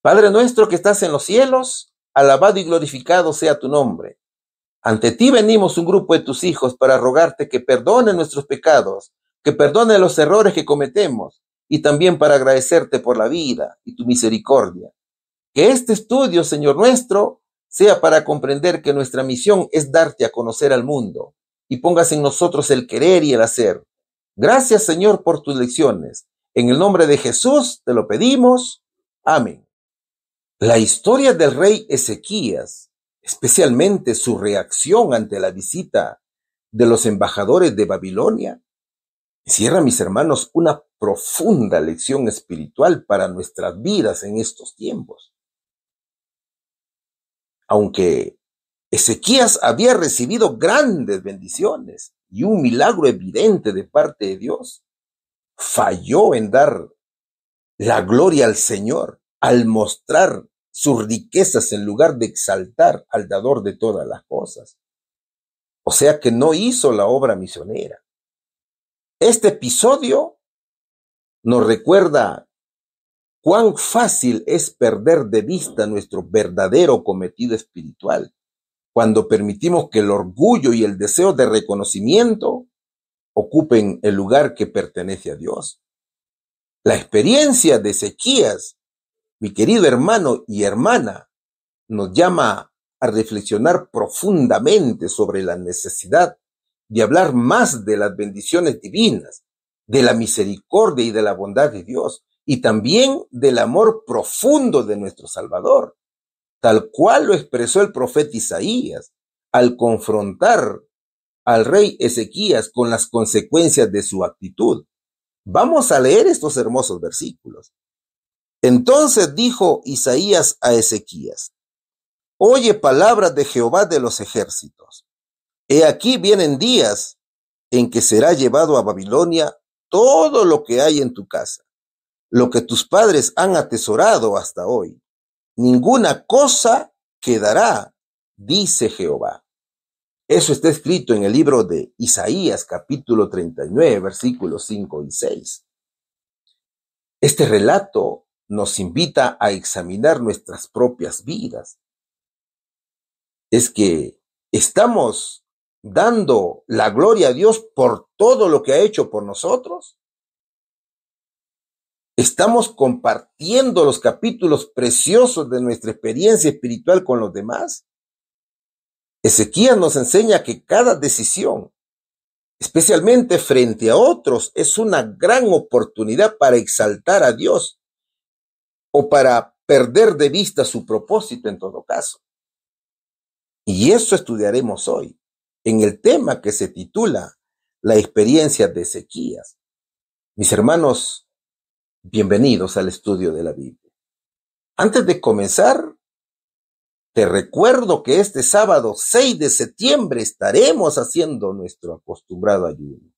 Padre nuestro que estás en los cielos, alabado y glorificado sea tu nombre. Ante ti venimos un grupo de tus hijos para rogarte que perdone nuestros pecados, que perdone los errores que cometemos y también para agradecerte por la vida y tu misericordia. Que este estudio, Señor nuestro, sea para comprender que nuestra misión es darte a conocer al mundo y pongas en nosotros el querer y el hacer. Gracias, Señor, por tus lecciones. En el nombre de Jesús te lo pedimos. Amén. La historia del rey Ezequías, especialmente su reacción ante la visita de los embajadores de Babilonia, encierra, mis hermanos, una profunda lección espiritual para nuestras vidas en estos tiempos. Aunque Ezequías había recibido grandes bendiciones y un milagro evidente de parte de Dios, falló en dar la gloria al Señor al mostrar sus riquezas en lugar de exaltar al dador de todas las cosas. O sea que no hizo la obra misionera. Este episodio nos recuerda cuán fácil es perder de vista nuestro verdadero cometido espiritual cuando permitimos que el orgullo y el deseo de reconocimiento ocupen el lugar que pertenece a Dios. La experiencia de Ezequías, mi querido hermano y hermana, nos llama a reflexionar profundamente sobre la necesidad de hablar más de las bendiciones divinas, de la misericordia y de la bondad de Dios, y también del amor profundo de nuestro Salvador, tal cual lo expresó el profeta Isaías al confrontar al rey Ezequías con las consecuencias de su actitud. Vamos a leer estos hermosos versículos. Entonces dijo Isaías a Ezequías: oye palabras de Jehová de los ejércitos. He aquí vienen días en que será llevado a Babilonia todo lo que hay en tu casa, lo que tus padres han atesorado hasta hoy. Ninguna cosa quedará, dice Jehová. Eso está escrito en el libro de Isaías, capítulo 39, versículos 5 y 6. Este relato nos invita a examinar nuestras propias vidas. Es que estamos dando la gloria a Dios por todo lo que ha hecho por nosotros. Estamos compartiendo los capítulos preciosos de nuestra experiencia espiritual con los demás. Ezequías nos enseña que cada decisión, especialmente frente a otros, es una gran oportunidad para exaltar a Dios o para perder de vista su propósito en todo caso. Y eso estudiaremos hoy en el tema que se titula La experiencia de Ezequías. Mis hermanos, bienvenidos al estudio de la Biblia. Antes de comenzar, te recuerdo que este sábado 6 de septiembre estaremos haciendo nuestro acostumbrado ayuno.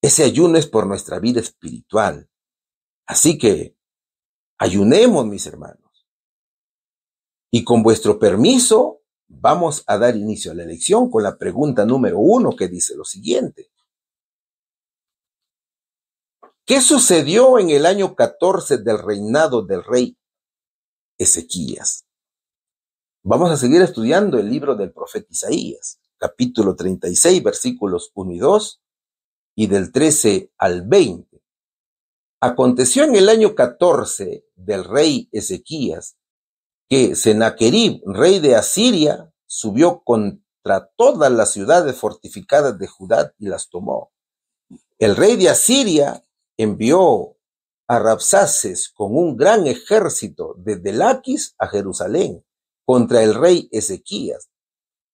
Ese ayuno es por nuestra vida espiritual. Así que ayunemos, mis hermanos. Y con vuestro permiso, vamos a dar inicio a la lección con la pregunta número 1 que dice lo siguiente. ¿Qué sucedió en el año 14 del reinado del rey Ezequías? Vamos a seguir estudiando el libro del profeta Isaías, capítulo 36, versículos 1 y 2, y del 13 al 20. Aconteció en el año 14 del rey Ezequías que Sennacherib, rey de Asiria, subió contra todas las ciudades fortificadas de Judá y las tomó. El rey de Asiria envió a Rabsaces con un gran ejército desde Laquis a Jerusalén contra el rey Ezequías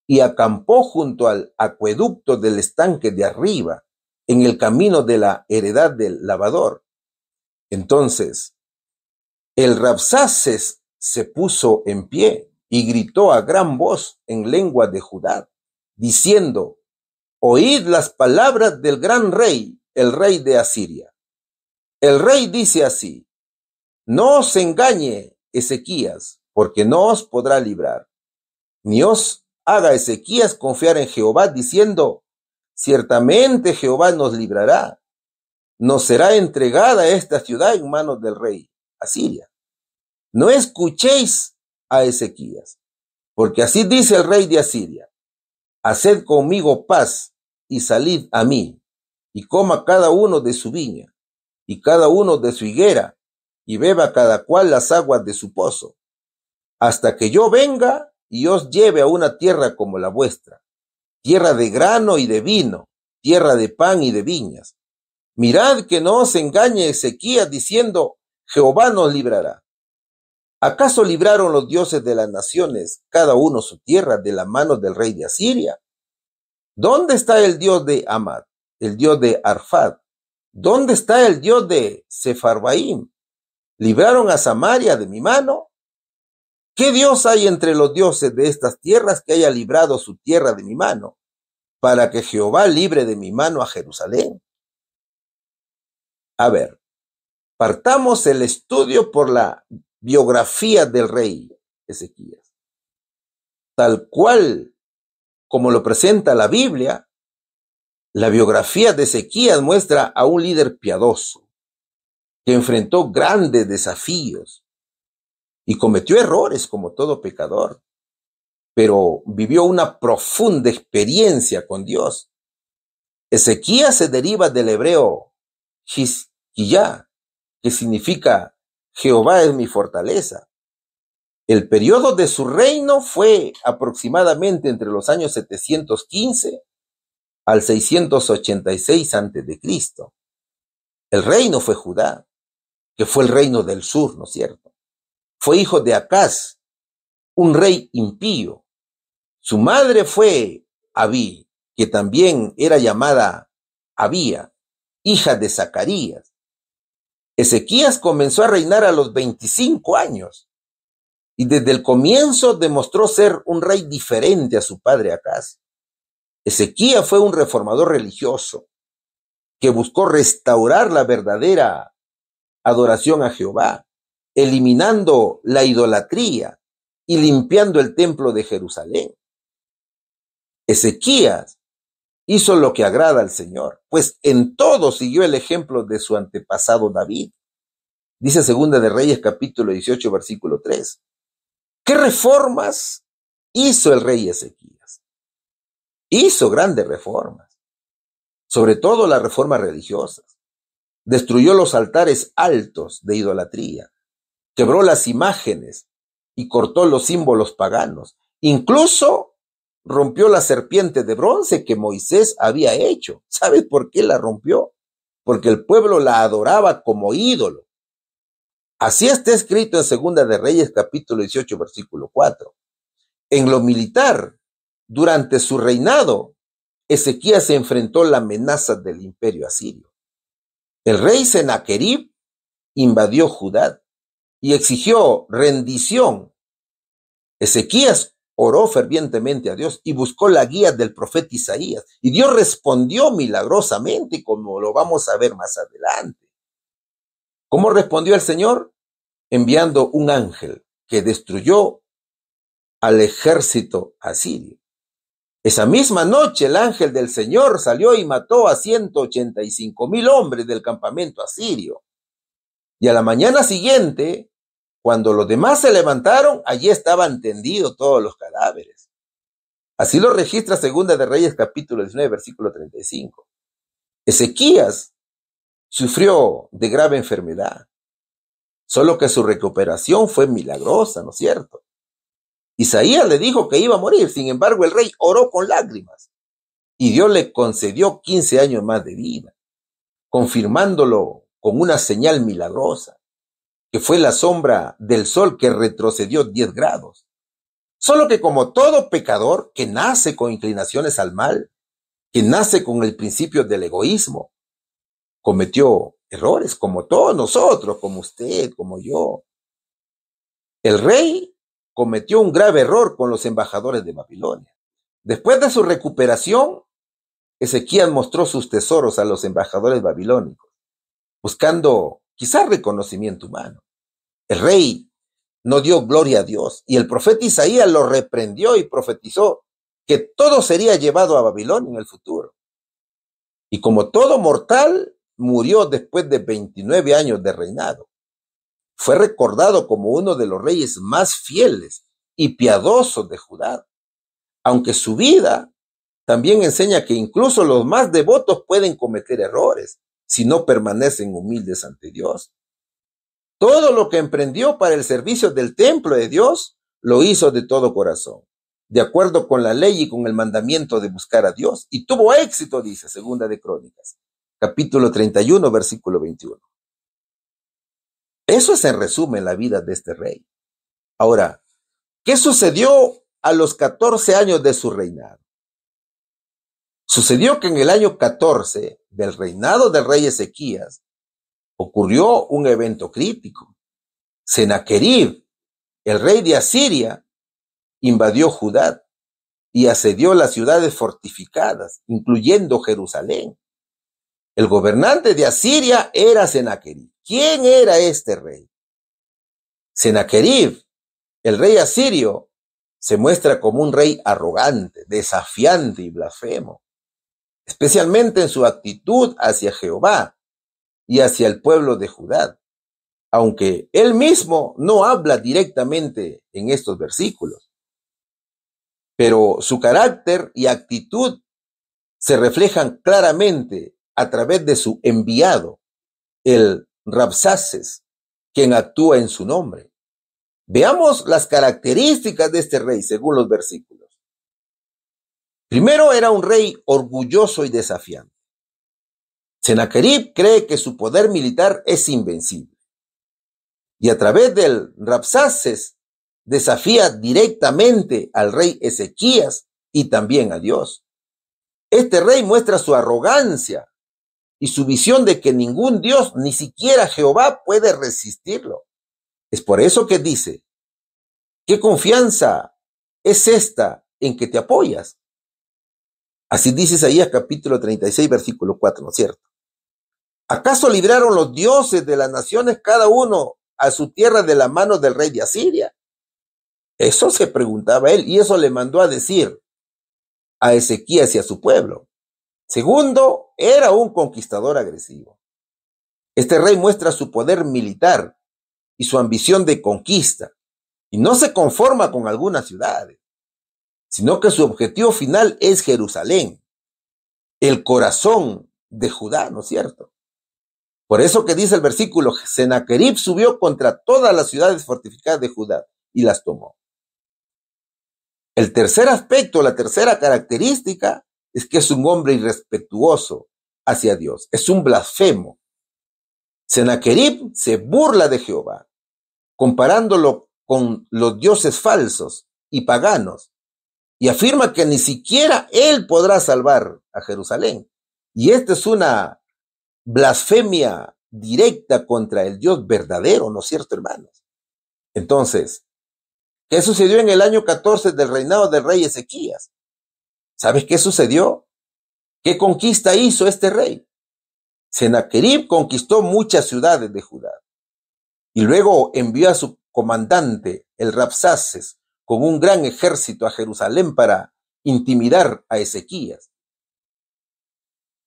y acampó junto al acueducto del estanque de arriba, en el camino de la heredad del lavador. Entonces, el Rabsaces se puso en pie y gritó a gran voz en lengua de Judá, diciendo: oíd las palabras del gran rey, el rey de Asiria. El rey dice así: no os engañe Ezequías, porque no os podrá librar, ni os haga Ezequías confiar en Jehová, diciendo: ciertamente Jehová nos librará, nos será entregada esta ciudad en manos del rey Asiria. no escuchéis a Ezequías, porque así dice el rey de Asiria: haced conmigo paz y salid a mí, y coma cada uno de su viña, y cada uno de su higuera, y beba cada cual las aguas de su pozo, hasta que yo venga y os lleve a una tierra como la vuestra, tierra de grano y de vino, tierra de pan y de viñas. Mirad que no os engañe Ezequías diciendo: Jehová nos librará. ¿Acaso libraron los dioses de las naciones, cada uno su tierra, de la mano del rey de Asiria? ¿Dónde está el Dios de Amad, el Dios de Arfad? ¿Dónde está el Dios de Sefarbaim? ¿Libraron a Samaria de mi mano? ¿Qué Dios hay entre los dioses de estas tierras que haya librado su tierra de mi mano, para que Jehová libre de mi mano a Jerusalén? A ver, partamos el estudio por la biografía del rey Ezequías. Tal cual como lo presenta la Biblia, la biografía de Ezequías muestra a un líder piadoso que enfrentó grandes desafíos y cometió errores como todo pecador, pero vivió una profunda experiencia con Dios. Ezequías se deriva del hebreo Hizquiyá, que significa Jehová es mi fortaleza. El periodo de su reino fue aproximadamente entre los años 715 al 686 a.C. El reino fue Judá, que fue el reino del sur, ¿no es cierto? Fue hijo de Acaz, un rey impío. Su madre fue Abí, que también era llamada Abía, hija de Zacarías. Ezequías comenzó a reinar a los 25 años y desde el comienzo demostró ser un rey diferente a su padre Acaz. Ezequías fue un reformador religioso que buscó restaurar la verdadera adoración a Jehová, eliminando la idolatría y limpiando el templo de Jerusalén. Ezequías hizo lo que agrada al Señor, pues en todo siguió el ejemplo de su antepasado David. Dice Segunda de Reyes capítulo 18 versículo 3. ¿Qué reformas hizo el rey Ezequías? Hizo grandes reformas, sobre todo las reformas religiosas. Destruyó los altares altos de idolatría, quebró las imágenes y cortó los símbolos paganos. Incluso rompió la serpiente de bronce que Moisés había hecho. ¿Sabes por qué la rompió? Porque el pueblo la adoraba como ídolo. Así está escrito en Segunda de Reyes capítulo 18 versículo 4. En lo militar, durante su reinado, Ezequías se enfrentó a la amenaza del imperio asirio. El rey Sennacherib invadió Judá y exigió rendición. Ezequías oró fervientemente a Dios y buscó la guía del profeta Isaías, y Dios respondió milagrosamente, como lo vamos a ver más adelante. ¿Cómo respondió el Señor? Enviando un ángel que destruyó al ejército asirio. Esa misma noche el ángel del Señor salió y mató a 185,000 hombres del campamento asirio. Y a la mañana siguiente, cuando los demás se levantaron, allí estaban tendidos todos los cadáveres. Así lo registra Segunda de Reyes capítulo 19 versículo 35. Ezequías sufrió de grave enfermedad, solo que su recuperación fue milagrosa, ¿no es cierto? Isaías le dijo que iba a morir, sin embargo el rey oró con lágrimas y Dios le concedió 15 años más de vida, confirmándolo con una señal milagrosa, que fue la sombra del sol que retrocedió 10 grados. Solo que como todo pecador que nace con inclinaciones al mal, que nace con el principio del egoísmo, cometió errores como todos nosotros, como usted, como yo. El rey cometió un grave error con los embajadores de Babilonia. Después de su recuperación, Ezequías mostró sus tesoros a los embajadores babilónicos, buscando quizás reconocimiento humano. El rey no dio gloria a Dios y el profeta Isaías lo reprendió y profetizó que todo sería llevado a Babilonia en el futuro. Y como todo mortal, murió después de 29 años de reinado. fue recordado como uno de los reyes más fieles y piadosos de Judá, aunque su vida también enseña que incluso los más devotos pueden cometer errores si no permanecen humildes ante Dios. Todo lo que emprendió para el servicio del templo de Dios lo hizo de todo corazón, de acuerdo con la ley y con el mandamiento de buscar a Dios. Y tuvo éxito, dice Segunda de Crónicas, capítulo 31, versículo 21. Eso es en resumen la vida de este rey. Ahora, ¿qué sucedió a los 14 años de su reinado? Sucedió que en el año 14 del reinado del rey Ezequías ocurrió un evento crítico. Sennacherib, el rey de Asiria, invadió Judá y asedió las ciudades fortificadas, incluyendo Jerusalén. El gobernante de Asiria era Sennacherib. ¿Quién era este rey? Sennacherib, el rey asirio, se muestra como un rey arrogante, desafiante y blasfemo, especialmente en su actitud hacia Jehová y hacia el pueblo de Judá, aunque él mismo no habla directamente en estos versículos. Pero su carácter y actitud se reflejan claramente a través de su enviado, el Rabsaces, quien actúa en su nombre. Veamos las características de este rey según los versículos. Primero, era un rey orgulloso y desafiante. Sennacherib cree que su poder militar es invencible y a través del Rabsaces desafía directamente al rey Ezequías y también a Dios. Este rey muestra su arrogancia y su visión de que ningún Dios, ni siquiera Jehová, puede resistirlo. Es por eso que dice, ¿qué confianza es esta en que te apoyas? Así dice Isaías capítulo 36, versículo 4, ¿no es cierto? ¿Acaso libraron los dioses de las naciones cada uno a su tierra de la mano del rey de Asiria? Eso se preguntaba él y eso le mandó a decir a Ezequías y a su pueblo. Segundo, era un conquistador agresivo. Este rey muestra su poder militar y su ambición de conquista y no se conforma con algunas ciudades, sino que su objetivo final es Jerusalén, el corazón de Judá, ¿no es cierto? Por eso que dice el versículo, Sennacherib subió contra todas las ciudades fortificadas de Judá y las tomó. El tercer aspecto, la tercera característica, es que es un hombre irrespetuoso hacia Dios, es un blasfemo. Sennacherib se burla de Jehová, comparándolo con los dioses falsos y paganos, y afirma que ni siquiera él podrá salvar a Jerusalén. Y esta es una blasfemia directa contra el Dios verdadero, ¿no es cierto, hermanos? Entonces, ¿qué sucedió en el año 14 del reinado del rey Ezequías? ¿Sabes qué sucedió? ¿Qué conquista hizo este rey? Sennacherib conquistó muchas ciudades de Judá y luego envió a su comandante, el Rabsaces, con un gran ejército a Jerusalén para intimidar a Ezequías.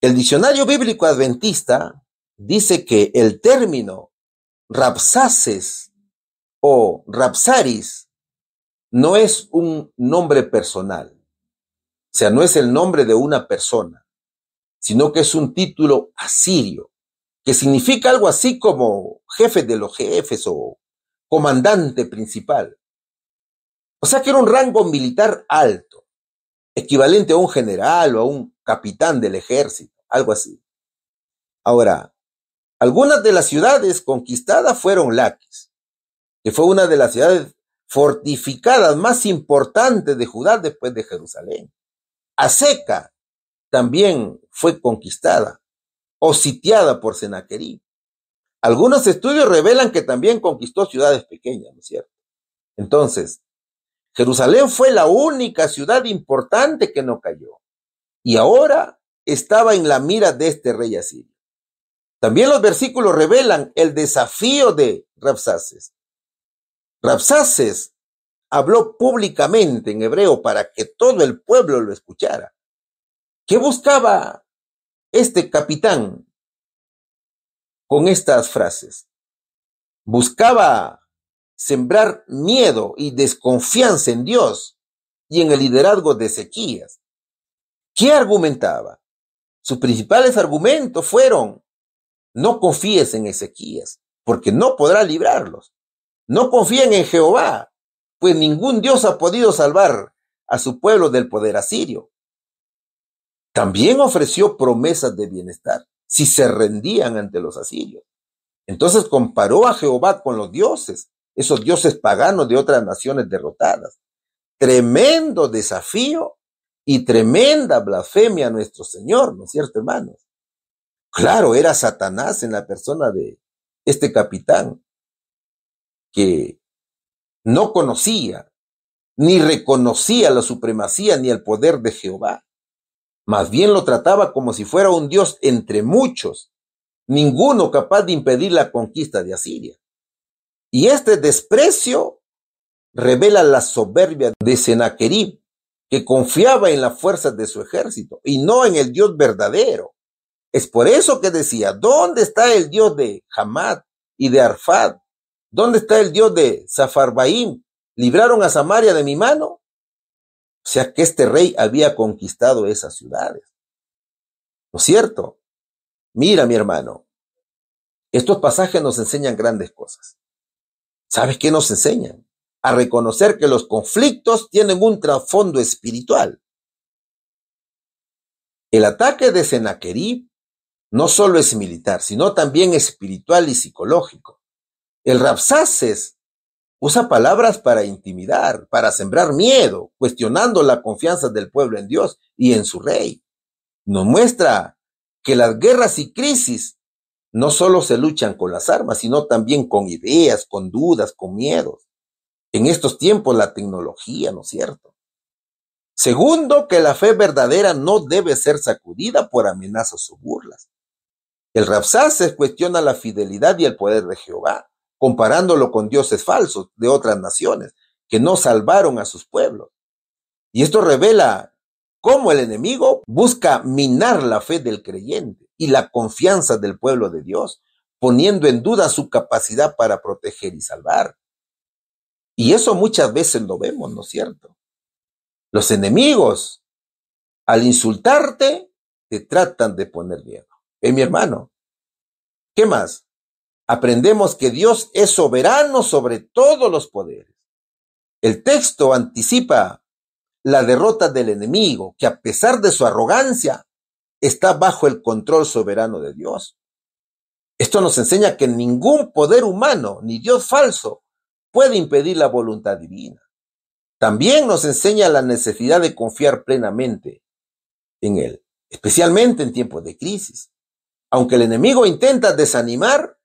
El diccionario bíblico adventista dice que el término Rabsaces o Rabsaris no es un nombre personal, o sea, no es el nombre de una persona, sino que es un título asirio, que significa algo así como jefe de los jefes o comandante principal. O sea que era un rango militar alto, equivalente a un general o a un capitán del ejército, algo así. Ahora, algunas de las ciudades conquistadas fueron Laquis, que fue una de las ciudades fortificadas más importantes de Judá después de Jerusalén. Azeca también fue conquistada o sitiada por Sennacherib. Algunos estudios revelan que también conquistó ciudades pequeñas, ¿no es cierto? Entonces, Jerusalén fue la única ciudad importante que no cayó y ahora estaba en la mira de este rey asirio. También los versículos revelan el desafío de Rabsaces. Rabsaces habló públicamente en hebreo para que todo el pueblo lo escuchara. ¿Qué buscaba este capitán con estas frases? Buscaba sembrar miedo y desconfianza en Dios y en el liderazgo de Ezequías. ¿Qué argumentaba? Sus principales argumentos fueron: no confíes en Ezequías, porque no podrá librarlos. No confíen en Jehová, pues ningún Dios ha podido salvar a su pueblo del poder asirio. También ofreció promesas de bienestar si se rendían ante los asirios. Entonces comparó a Jehová con los dioses, esos dioses paganos de otras naciones derrotadas. Tremendo desafío y tremenda blasfemia a nuestro Señor, ¿no es cierto, hermanos? Claro, era Satanás en la persona de este capitán que no conocía ni reconocía la supremacía ni el poder de Jehová. Más bien lo trataba como si fuera un Dios entre muchos, ninguno capaz de impedir la conquista de Asiria. Y este desprecio revela la soberbia de Sennacherib, que confiaba en las fuerzas de su ejército y no en el Dios verdadero. Es por eso que decía: ¿dónde está el Dios de Hamad y de Arfad? ¿Dónde está el Dios de Safarbaim? ¿Libraron a Samaria de mi mano? O sea que este rey había conquistado esas ciudades. ¿No es cierto? Mira, mi hermano, estos pasajes nos enseñan grandes cosas. ¿Sabes qué nos enseñan? A reconocer que los conflictos tienen un trasfondo espiritual. El ataque de Sennacherib no solo es militar, sino también espiritual y psicológico. El Rabsaces usa palabras para intimidar, para sembrar miedo, cuestionando la confianza del pueblo en Dios y en su rey. Nos muestra que las guerras y crisis no solo se luchan con las armas, sino también con ideas, con dudas, con miedos. En estos tiempos la tecnología, ¿no es cierto? Segundo, que la fe verdadera no debe ser sacudida por amenazas o burlas. El Rabsaces cuestiona la fidelidad y el poder de Jehová, comparándolo con dioses falsos de otras naciones que no salvaron a sus pueblos. Y esto revela cómo el enemigo busca minar la fe del creyente y la confianza del pueblo de Dios, poniendo en duda su capacidad para proteger y salvar. Y eso muchas veces lo vemos, ¿no es cierto? Los enemigos, al insultarte, te tratan de poner miedo. Mi hermano, ¿qué más? Aprendemos que Dios es soberano sobre todos los poderes. El texto anticipa la derrota del enemigo, que a pesar de su arrogancia, está bajo el control soberano de Dios. Esto nos enseña que ningún poder humano, ni Dios falso, puede impedir la voluntad divina. También nos enseña la necesidad de confiar plenamente en Él, especialmente en tiempos de crisis. Aunque el enemigo intenta desanimar,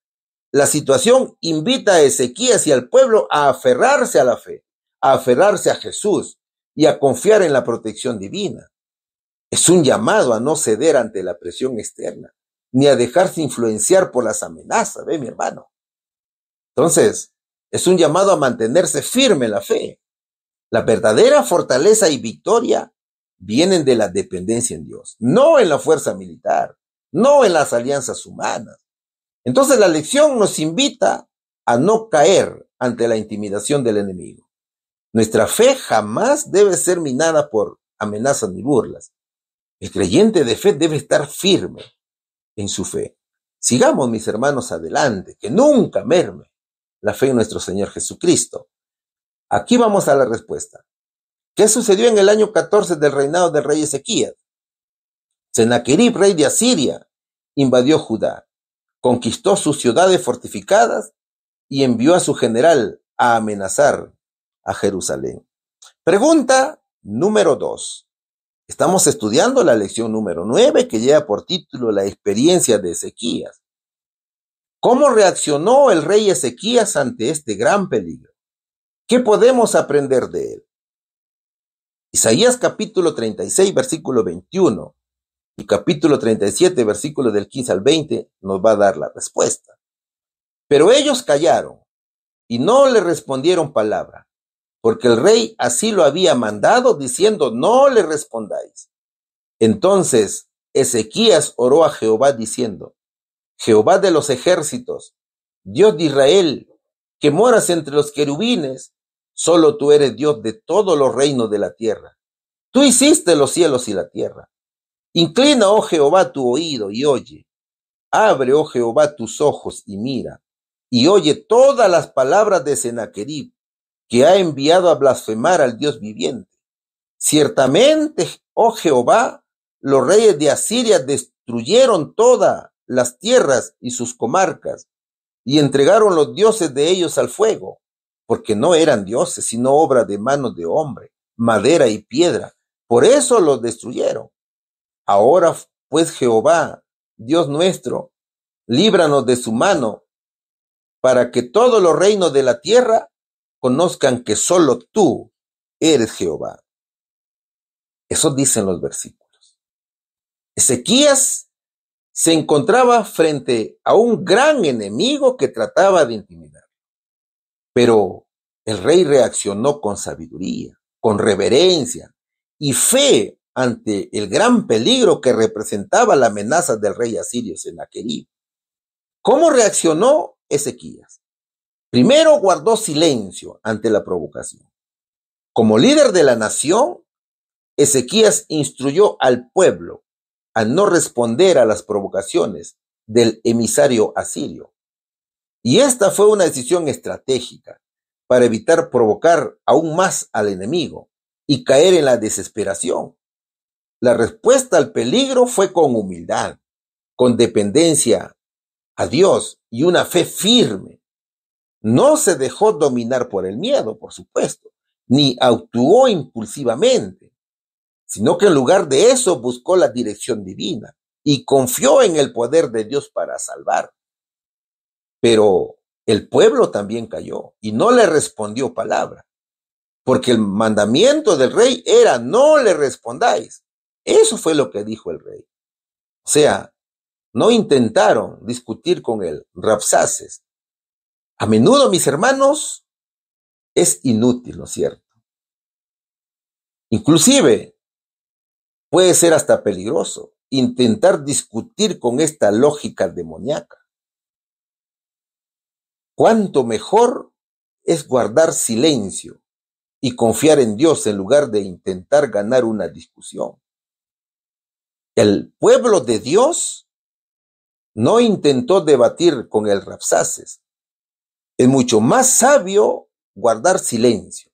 la situación invita a Ezequías y al pueblo a aferrarse a la fe, a aferrarse a Jesús y a confiar en la protección divina. Es un llamado a no ceder ante la presión externa, ni a dejarse influenciar por las amenazas, mi hermano. Entonces, es un llamado a mantenerse firme en la fe. La verdadera fortaleza y victoria vienen de la dependencia en Dios, no en la fuerza militar, no en las alianzas humanas. Entonces la lección nos invita a no caer ante la intimidación del enemigo. Nuestra fe jamás debe ser minada por amenazas ni burlas. El creyente de fe debe estar firme en su fe. Sigamos, mis hermanos, adelante, que nunca merme la fe en nuestro Señor Jesucristo. Aquí vamos a la respuesta. ¿Qué sucedió en el año 14 del reinado del rey Ezequías? Sennacherib, rey de Asiria, invadió Judá, conquistó sus ciudades fortificadas y envió a su general a amenazar a Jerusalén. Pregunta número 2. Estamos estudiando la lección número 9, que lleva por título La experiencia de Ezequías. ¿Cómo reaccionó el rey Ezequías ante este gran peligro? ¿Qué podemos aprender de él? Isaías capítulo 36, versículo 21 y capítulo 37, versículo del 15 al 20 nos va a dar la respuesta. Pero ellos callaron y no le respondieron palabra, porque el rey así lo había mandado, diciendo: no le respondáis. Entonces Ezequías oró a Jehová diciendo: Jehová de los ejércitos, Dios de Israel, que moras entre los querubines, solo tú eres Dios de todos los reinos de la tierra. Tú hiciste los cielos y la tierra. Inclina, oh Jehová, tu oído y oye. Abre, oh Jehová, tus ojos y mira, y oye todas las palabras de Sennacherib, que ha enviado a blasfemar al Dios viviente. Ciertamente, oh Jehová, los reyes de Asiria destruyeron todas las tierras y sus comarcas, y entregaron los dioses de ellos al fuego, porque no eran dioses, sino obra de manos de hombre, madera y piedra. Por eso los destruyeron. Ahora, pues, Jehová, Dios nuestro, líbranos de su mano, para que todos los reinos de la tierra conozcan que solo tú eres Jehová. Eso dicen los versículos. Ezequías se encontraba frente a un gran enemigo que trataba de intimidar. Pero el rey reaccionó con sabiduría, con reverencia y fe ante el gran peligro que representaba la amenaza del rey asirio Sennacherib. ¿Cómo reaccionó Ezequías? Primero guardó silencio ante la provocación. Como líder de la nación, Ezequías instruyó al pueblo a no responder a las provocaciones del emisario asirio. Y esta fue una decisión estratégica para evitar provocar aún más al enemigo y caer en la desesperación. La respuesta al peligro fue con humildad, con dependencia a Dios y una fe firme. No se dejó dominar por el miedo, por supuesto, ni actuó impulsivamente, sino que en lugar de eso buscó la dirección divina y confió en el poder de Dios para salvar. Pero el pueblo también cayó y no le respondió palabra, porque el mandamiento del rey era no le respondáis. Eso fue lo que dijo el rey. O sea, no intentaron discutir con el Rabsaces. A menudo, mis hermanos, es inútil, ¿no es cierto? Inclusive, puede ser hasta peligroso intentar discutir con esta lógica demoníaca. Cuánto mejor es guardar silencio y confiar en Dios en lugar de intentar ganar una discusión. El pueblo de Dios no intentó debatir con el Rabsaces. Es mucho más sabio guardar silencio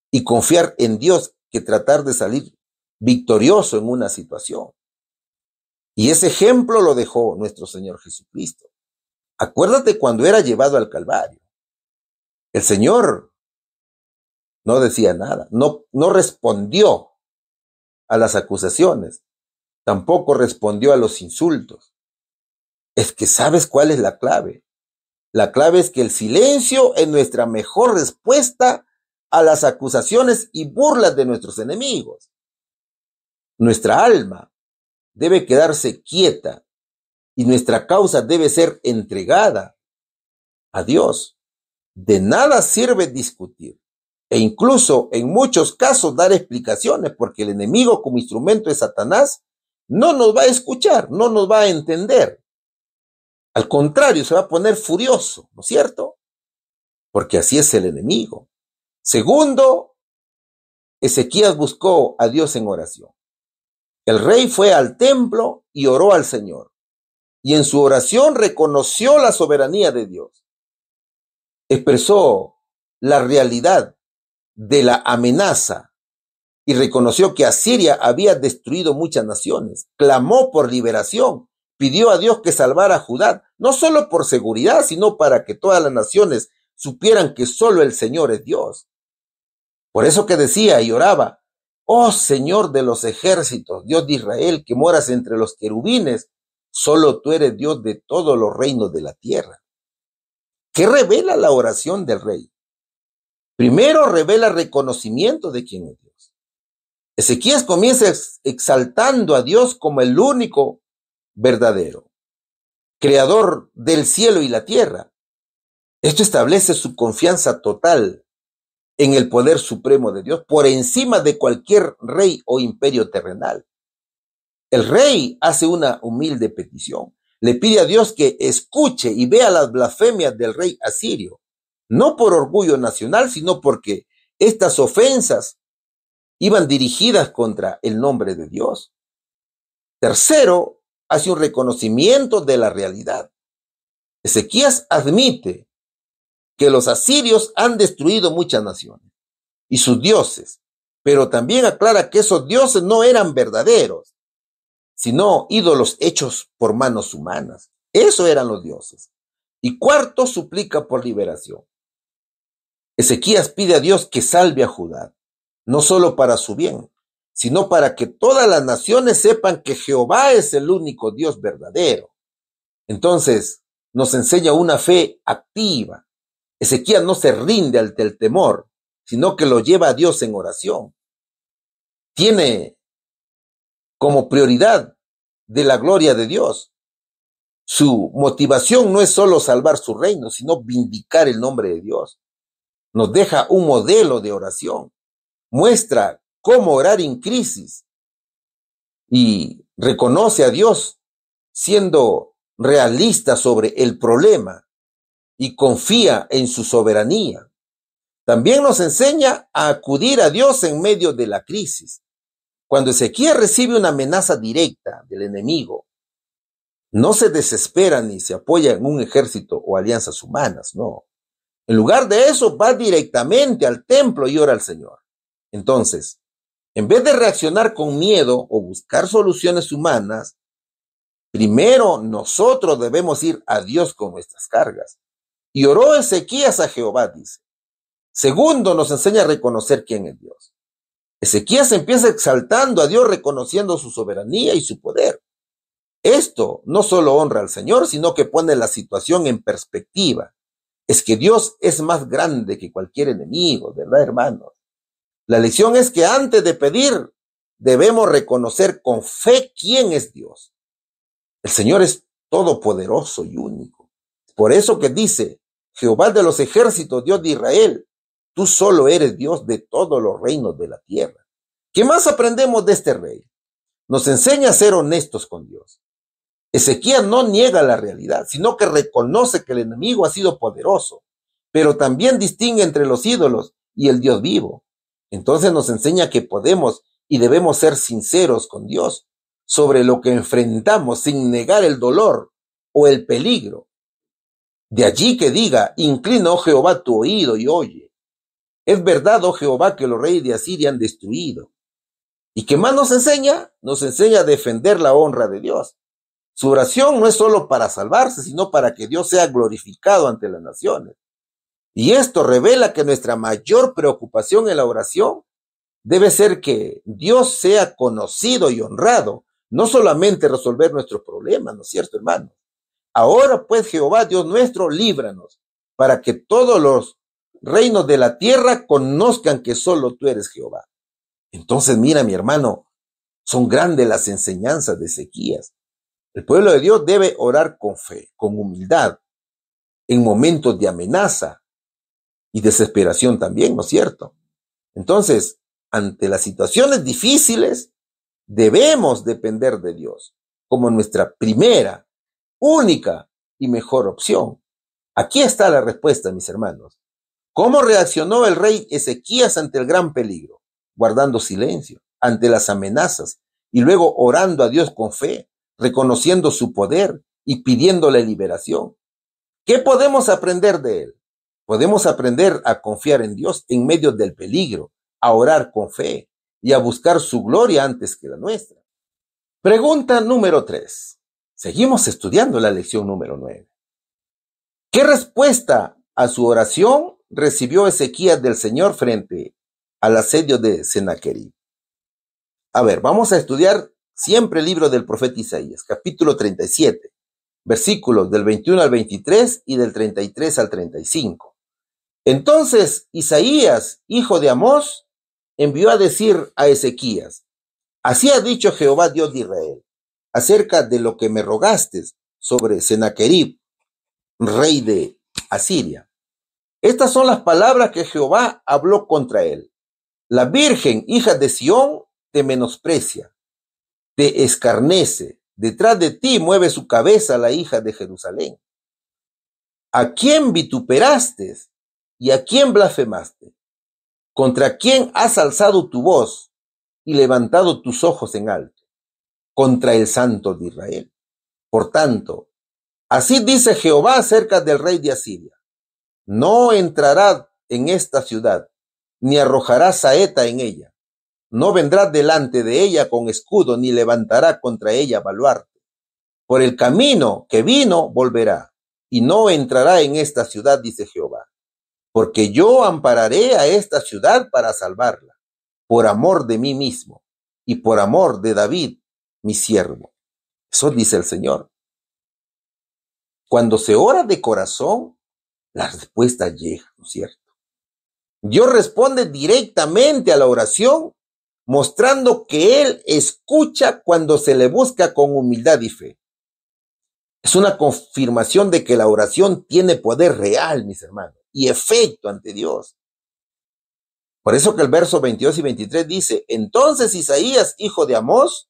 y confiar en Dios que tratar de salir victorioso en una situación. Y ese ejemplo lo dejó nuestro Señor Jesucristo. Acuérdate cuando era llevado al Calvario. El Señor no decía nada, no respondió a las acusaciones, tampoco respondió a los insultos. Es que ¿sabes cuál es la clave? La clave es que el silencio es nuestra mejor respuesta a las acusaciones y burlas de nuestros enemigos. Nuestra alma debe quedarse quieta y nuestra causa debe ser entregada a Dios. De nada sirve discutir e incluso en muchos casos dar explicaciones, porque el enemigo como instrumento de Satanás no nos va a escuchar, no nos va a entender. Al contrario, se va a poner furioso, ¿no es cierto? Porque así es el enemigo. Segundo, Ezequías buscó a Dios en oración. El rey fue al templo y oró al Señor. Y en su oración reconoció la soberanía de Dios. Expresó la realidad de la amenaza y reconoció que Asiria había destruido muchas naciones. Clamó por liberación. Pidió a Dios que salvara a Judá, no solo por seguridad, sino para que todas las naciones supieran que solo el Señor es Dios. Por eso que decía y oraba: oh Señor de los ejércitos, Dios de Israel, que moras entre los querubines, solo tú eres Dios de todos los reinos de la tierra. ¿Qué revela la oración del rey? Primero revela reconocimiento de quién es Dios. Ezequías comienza exaltando a Dios como el único verdadero, creador del cielo y la tierra. Esto establece su confianza total en el poder supremo de Dios por encima de cualquier rey o imperio terrenal. El rey hace una humilde petición. Le pide a Dios que escuche y vea las blasfemias del rey asirio no por orgullo nacional, sino porque estas ofensas iban dirigidas contra el nombre de Dios. Tercero, hace un reconocimiento de la realidad. Ezequías admite que los asirios han destruido muchas naciones y sus dioses, pero también aclara que esos dioses no eran verdaderos, sino ídolos hechos por manos humanas. Eso eran los dioses. Y cuarto, suplica por liberación. Ezequías pide a Dios que salve a Judá, no solo para su bien, sino para que todas las naciones sepan que Jehová es el único Dios verdadero. Entonces, nos enseña una fe activa. Ezequías no se rinde ante el temor, sino que lo lleva a Dios en oración. Tiene como prioridad de la gloria de Dios. Su motivación no es solo salvar su reino, sino vindicar el nombre de Dios. Nos deja un modelo de oración. Muestra cómo orar en crisis y reconoce a Dios siendo realista sobre el problema y confía en su soberanía. También nos enseña a acudir a Dios en medio de la crisis. Cuando Ezequías recibe una amenaza directa del enemigo, no se desespera ni se apoya en un ejército o alianzas humanas, no. En lugar de eso, va directamente al templo y ora al Señor. Entonces, en vez de reaccionar con miedo o buscar soluciones humanas, primero nosotros debemos ir a Dios con nuestras cargas. Y oró Ezequías a Jehová, dice. Segundo, nos enseña a reconocer quién es Dios. Ezequías empieza exaltando a Dios, reconociendo su soberanía y su poder. Esto no solo honra al Señor, sino que pone la situación en perspectiva. Es que Dios es más grande que cualquier enemigo, ¿verdad, hermanos? La lección es que antes de pedir, debemos reconocer con fe quién es Dios. El Señor es todopoderoso y único. Por eso que dice, Jehová de los ejércitos, Dios de Israel, tú solo eres Dios de todos los reinos de la tierra. ¿Qué más aprendemos de este rey? Nos enseña a ser honestos con Dios. Ezequías no niega la realidad, sino que reconoce que el enemigo ha sido poderoso, pero también distingue entre los ídolos y el Dios vivo. Entonces nos enseña que podemos y debemos ser sinceros con Dios sobre lo que enfrentamos sin negar el dolor o el peligro. De allí que diga, inclina, oh Jehová, tu oído y oye. Es verdad, oh Jehová, que los reyes de Asiria han destruido. ¿Y qué más nos enseña? Nos enseña a defender la honra de Dios. Su oración no es solo para salvarse, sino para que Dios sea glorificado ante las naciones. Y esto revela que nuestra mayor preocupación en la oración debe ser que Dios sea conocido y honrado, no solamente resolver nuestros problemas, ¿no es cierto, hermano? Ahora pues, Jehová, Dios nuestro, líbranos, para que todos los reinos de la tierra conozcan que solo tú eres Jehová. Entonces, mira, mi hermano, son grandes las enseñanzas de Ezequías. El pueblo de Dios debe orar con fe, con humildad, en momentos de amenaza y desesperación también, ¿no es cierto? Entonces, ante las situaciones difíciles, debemos depender de Dios como nuestra primera, única y mejor opción. Aquí está la respuesta, mis hermanos. ¿Cómo reaccionó el rey Ezequías ante el gran peligro? Guardando silencio ante las amenazas y luego orando a Dios con fe, reconociendo su poder y pidiéndole liberación. ¿Qué podemos aprender de él? Podemos aprender a confiar en Dios en medio del peligro, a orar con fe y a buscar su gloria antes que la nuestra. Pregunta número 3. Seguimos estudiando la lección número 9. ¿Qué respuesta a su oración recibió Ezequías del Señor frente al asedio de Sennacherib? A ver, vamos a estudiar siempre el libro del profeta Isaías, capítulo 37, versículos del 21 al 23 y del 33 al 35. Entonces Isaías, hijo de Amós, envió a decir a Ezequías, así ha dicho Jehová Dios de Israel, acerca de lo que me rogaste sobre Sennacherib, rey de Asiria. Estas son las palabras que Jehová habló contra él. La virgen, hija de Sión, te menosprecia, te escarnece. Detrás de ti mueve su cabeza la hija de Jerusalén. ¿A quién vituperaste? ¿Y a quién blasfemaste? ¿Contra quién has alzado tu voz y levantado tus ojos en alto? Contra el Santo de Israel. Por tanto, así dice Jehová acerca del rey de Asiria: no entrará en esta ciudad, ni arrojará saeta en ella. No vendrá delante de ella con escudo, ni levantará contra ella baluarte. Por el camino que vino volverá, y no entrará en esta ciudad, dice Jehová. Porque yo ampararé a esta ciudad para salvarla, por amor de mí mismo, y por amor de David, mi siervo. Eso dice el Señor. Cuando se ora de corazón, la respuesta llega, ¿no es cierto? Dios responde directamente a la oración, mostrando que Él escucha cuando se le busca con humildad y fe. Es una confirmación de que la oración tiene poder real, mis hermanos, y efecto ante Dios. Por eso que el verso 22 y 23 dice: entonces Isaías, hijo de Amós,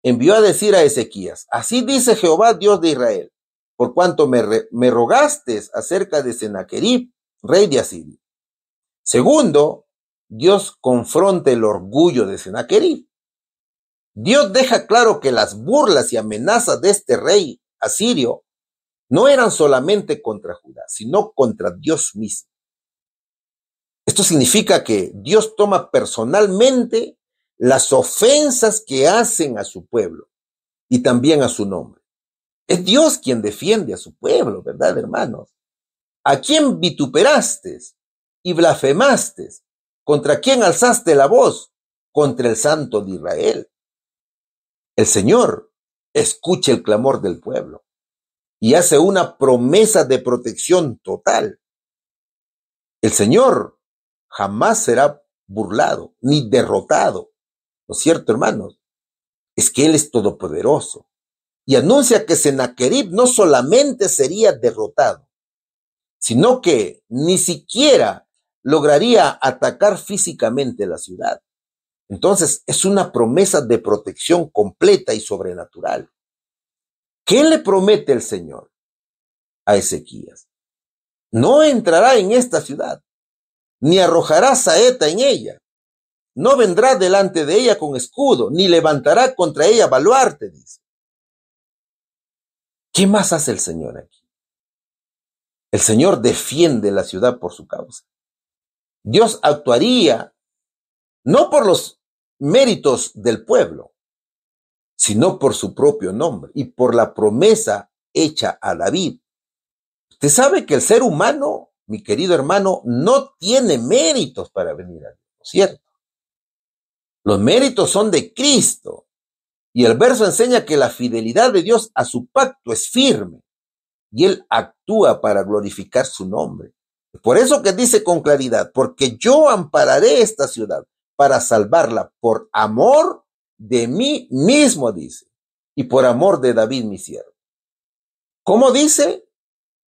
envió a decir a Ezequías: así dice Jehová, Dios de Israel, por cuanto me rogaste acerca de Sennacherib, rey de Asiria. Segundo, Dios confronta el orgullo de Sennacherib. Dios deja claro que las burlas y amenazas de este rey asirio no eran solamente contra Judá, sino contra Dios mismo. Esto significa que Dios toma personalmente las ofensas que hacen a su pueblo y también a su nombre. Es Dios quien defiende a su pueblo, ¿verdad, hermanos? ¿A quién vituperaste y blasfemaste? ¿Contra quién alzaste la voz? Contra el Santo de Israel. El Señor escucha el clamor del pueblo y hace una promesa de protección total. El Señor jamás será burlado ni derrotado. ¿No es cierto, hermanos? Es que Él es todopoderoso y anuncia que Sennacherib no solamente sería derrotado, sino que ni siquiera lograría atacar físicamente la ciudad. Entonces, es una promesa de protección completa y sobrenatural. ¿Qué le promete el Señor a Ezequías? No entrará en esta ciudad, ni arrojará saeta en ella. No vendrá delante de ella con escudo, ni levantará contra ella baluarte, dice. ¿Qué más hace el Señor aquí? El Señor defiende la ciudad por su causa. Dios actuaría no por los méritos del pueblo, sino por su propio nombre y por la promesa hecha a David. Usted sabe que el ser humano, mi querido hermano, no tiene méritos para venir a Dios, ¿no es cierto? Los méritos son de Cristo. Y el verso enseña que la fidelidad de Dios a su pacto es firme y Él actúa para glorificar su nombre. Por eso que dice con claridad: porque yo ampararé esta ciudad para salvarla por amor de mí mismo, dice, y por amor de David, mi siervo. ¿Cómo dice?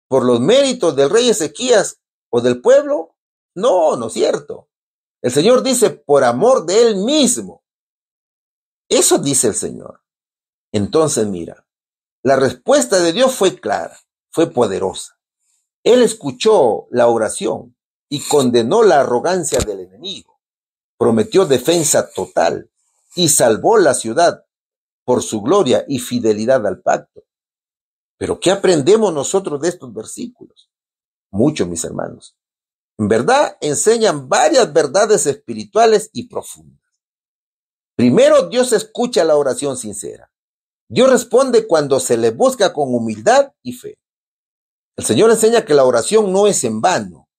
¿Por los méritos del rey Ezequías o del pueblo? No, no es cierto. El Señor dice: por amor de Él mismo. Eso dice el Señor. Entonces, mira, la respuesta de Dios fue clara, fue poderosa. Él escuchó la oración y condenó la arrogancia del enemigo. Prometió defensa total y salvó la ciudad por su gloria y fidelidad al pacto. Pero ¿qué aprendemos nosotros de estos versículos? Mucho, mis hermanos. En verdad, enseñan varias verdades espirituales y profundas. Primero, Dios escucha la oración sincera. Dios responde cuando se le busca con humildad y fe. El Señor enseña que la oración no es en vano.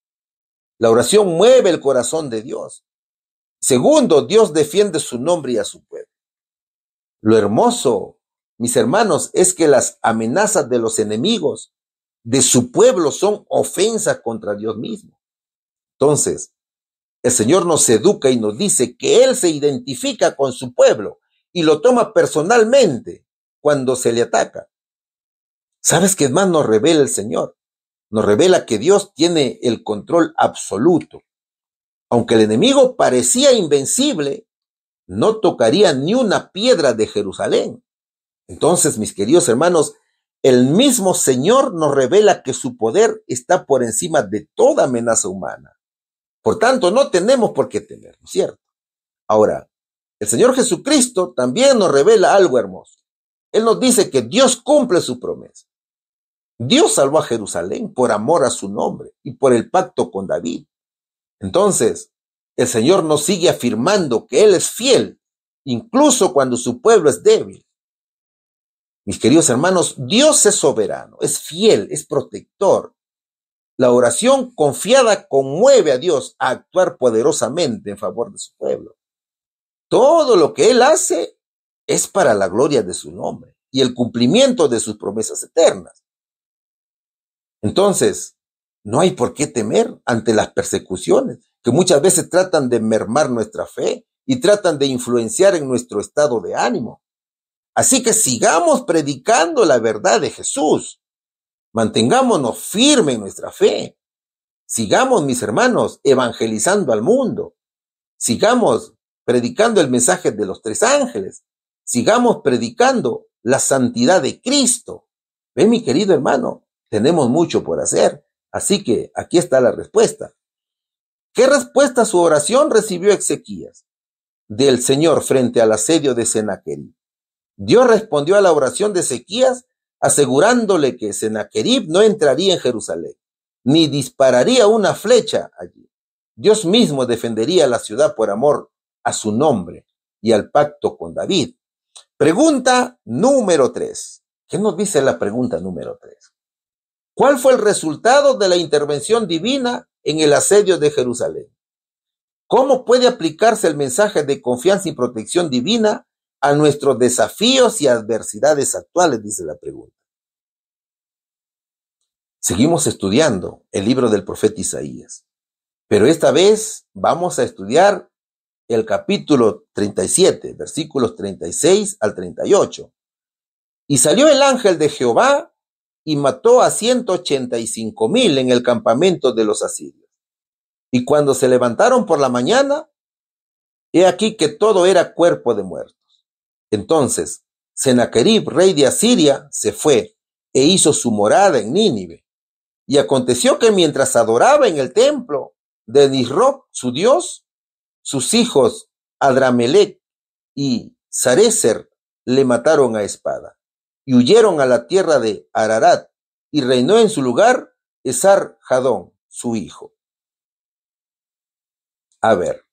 La oración mueve el corazón de Dios. Segundo, Dios defiende su nombre y a su pueblo. Lo hermoso, mis hermanos, es que las amenazas de los enemigos de su pueblo son ofensas contra Dios mismo. Entonces, el Señor nos educa y nos dice que Él se identifica con su pueblo y lo toma personalmente cuando se le ataca. ¿Sabes qué más nos revela el Señor? Nos revela que Dios tiene el control absoluto. Aunque el enemigo parecía invencible, no tocaría ni una piedra de Jerusalén. Entonces, mis queridos hermanos, el mismo Señor nos revela que su poder está por encima de toda amenaza humana. Por tanto, no tenemos por qué temer, ¿no es cierto? Ahora, el Señor Jesucristo también nos revela algo hermoso. Él nos dice que Dios cumple su promesa. Dios salvó a Jerusalén por amor a su nombre y por el pacto con David. Entonces, el Señor nos sigue afirmando que Él es fiel, incluso cuando su pueblo es débil. Mis queridos hermanos, Dios es soberano, es fiel, es protector. La oración confiada conmueve a Dios a actuar poderosamente en favor de su pueblo. Todo lo que Él hace es para la gloria de su nombre y el cumplimiento de sus promesas eternas. Entonces, no hay por qué temer ante las persecuciones, que muchas veces tratan de mermar nuestra fe y tratan de influenciar en nuestro estado de ánimo. Así que sigamos predicando la verdad de Jesús. Mantengámonos firmes en nuestra fe. Sigamos, mis hermanos, evangelizando al mundo. Sigamos predicando el mensaje de los 3 ángeles. Sigamos predicando la santidad de Cristo. ¿Ven, mi querido hermano? Tenemos mucho por hacer. Así que aquí está la respuesta. ¿Qué respuesta a su oración recibió Ezequías del Señor frente al asedio de Sennacherib? Dios respondió a la oración de Ezequías asegurándole que Sennacherib no entraría en Jerusalén, ni dispararía una flecha allí. Dios mismo defendería la ciudad por amor a su nombre y al pacto con David. Pregunta número 3. ¿Qué nos dice la pregunta número 3? ¿Cuál fue el resultado de la intervención divina en el asedio de Jerusalén? ¿Cómo puede aplicarse el mensaje de confianza y protección divina a nuestros desafíos y adversidades actuales? Dice la pregunta. Seguimos estudiando el libro del profeta Isaías, pero esta vez vamos a estudiar el capítulo 37, versículos 36 al 38. Y salió el ángel de Jehová y mató a 185,000 en el campamento de los asirios. Y cuando se levantaron por la mañana, he aquí que todo era cuerpo de muertos. Entonces Sennacherib, rey de Asiria, se fue e hizo su morada en Nínive. Y aconteció que mientras adoraba en el templo de Nisroch, su dios, sus hijos Adramelech y Sarecer le mataron a espada y huyeron a la tierra de Ararat, y reinó en su lugar Esar-Hadón, su hijo. A ver,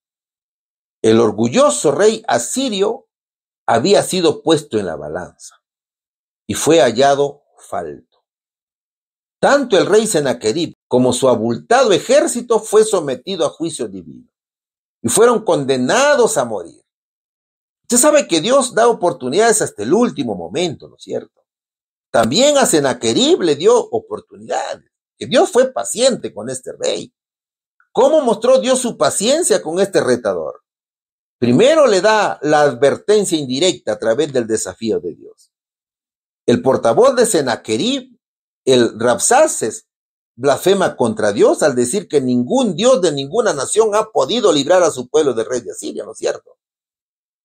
el orgulloso rey asirio había sido puesto en la balanza y fue hallado falto. Tanto el rey Sennacherib como su abultado ejército fue sometido a juicio divino y fueron condenados a morir. Usted sabe que Dios da oportunidades hasta el último momento, ¿no es cierto? También a Sennacherib le dio oportunidades, que Dios fue paciente con este rey. ¿Cómo mostró Dios su paciencia con este retador? Primero le da la advertencia indirecta a través del desafío de Dios. El portavoz de Sennacherib, el Rabsaces, blasfema contra Dios al decir que ningún Dios de ninguna nación ha podido librar a su pueblo del rey de Asiria, ¿no es cierto?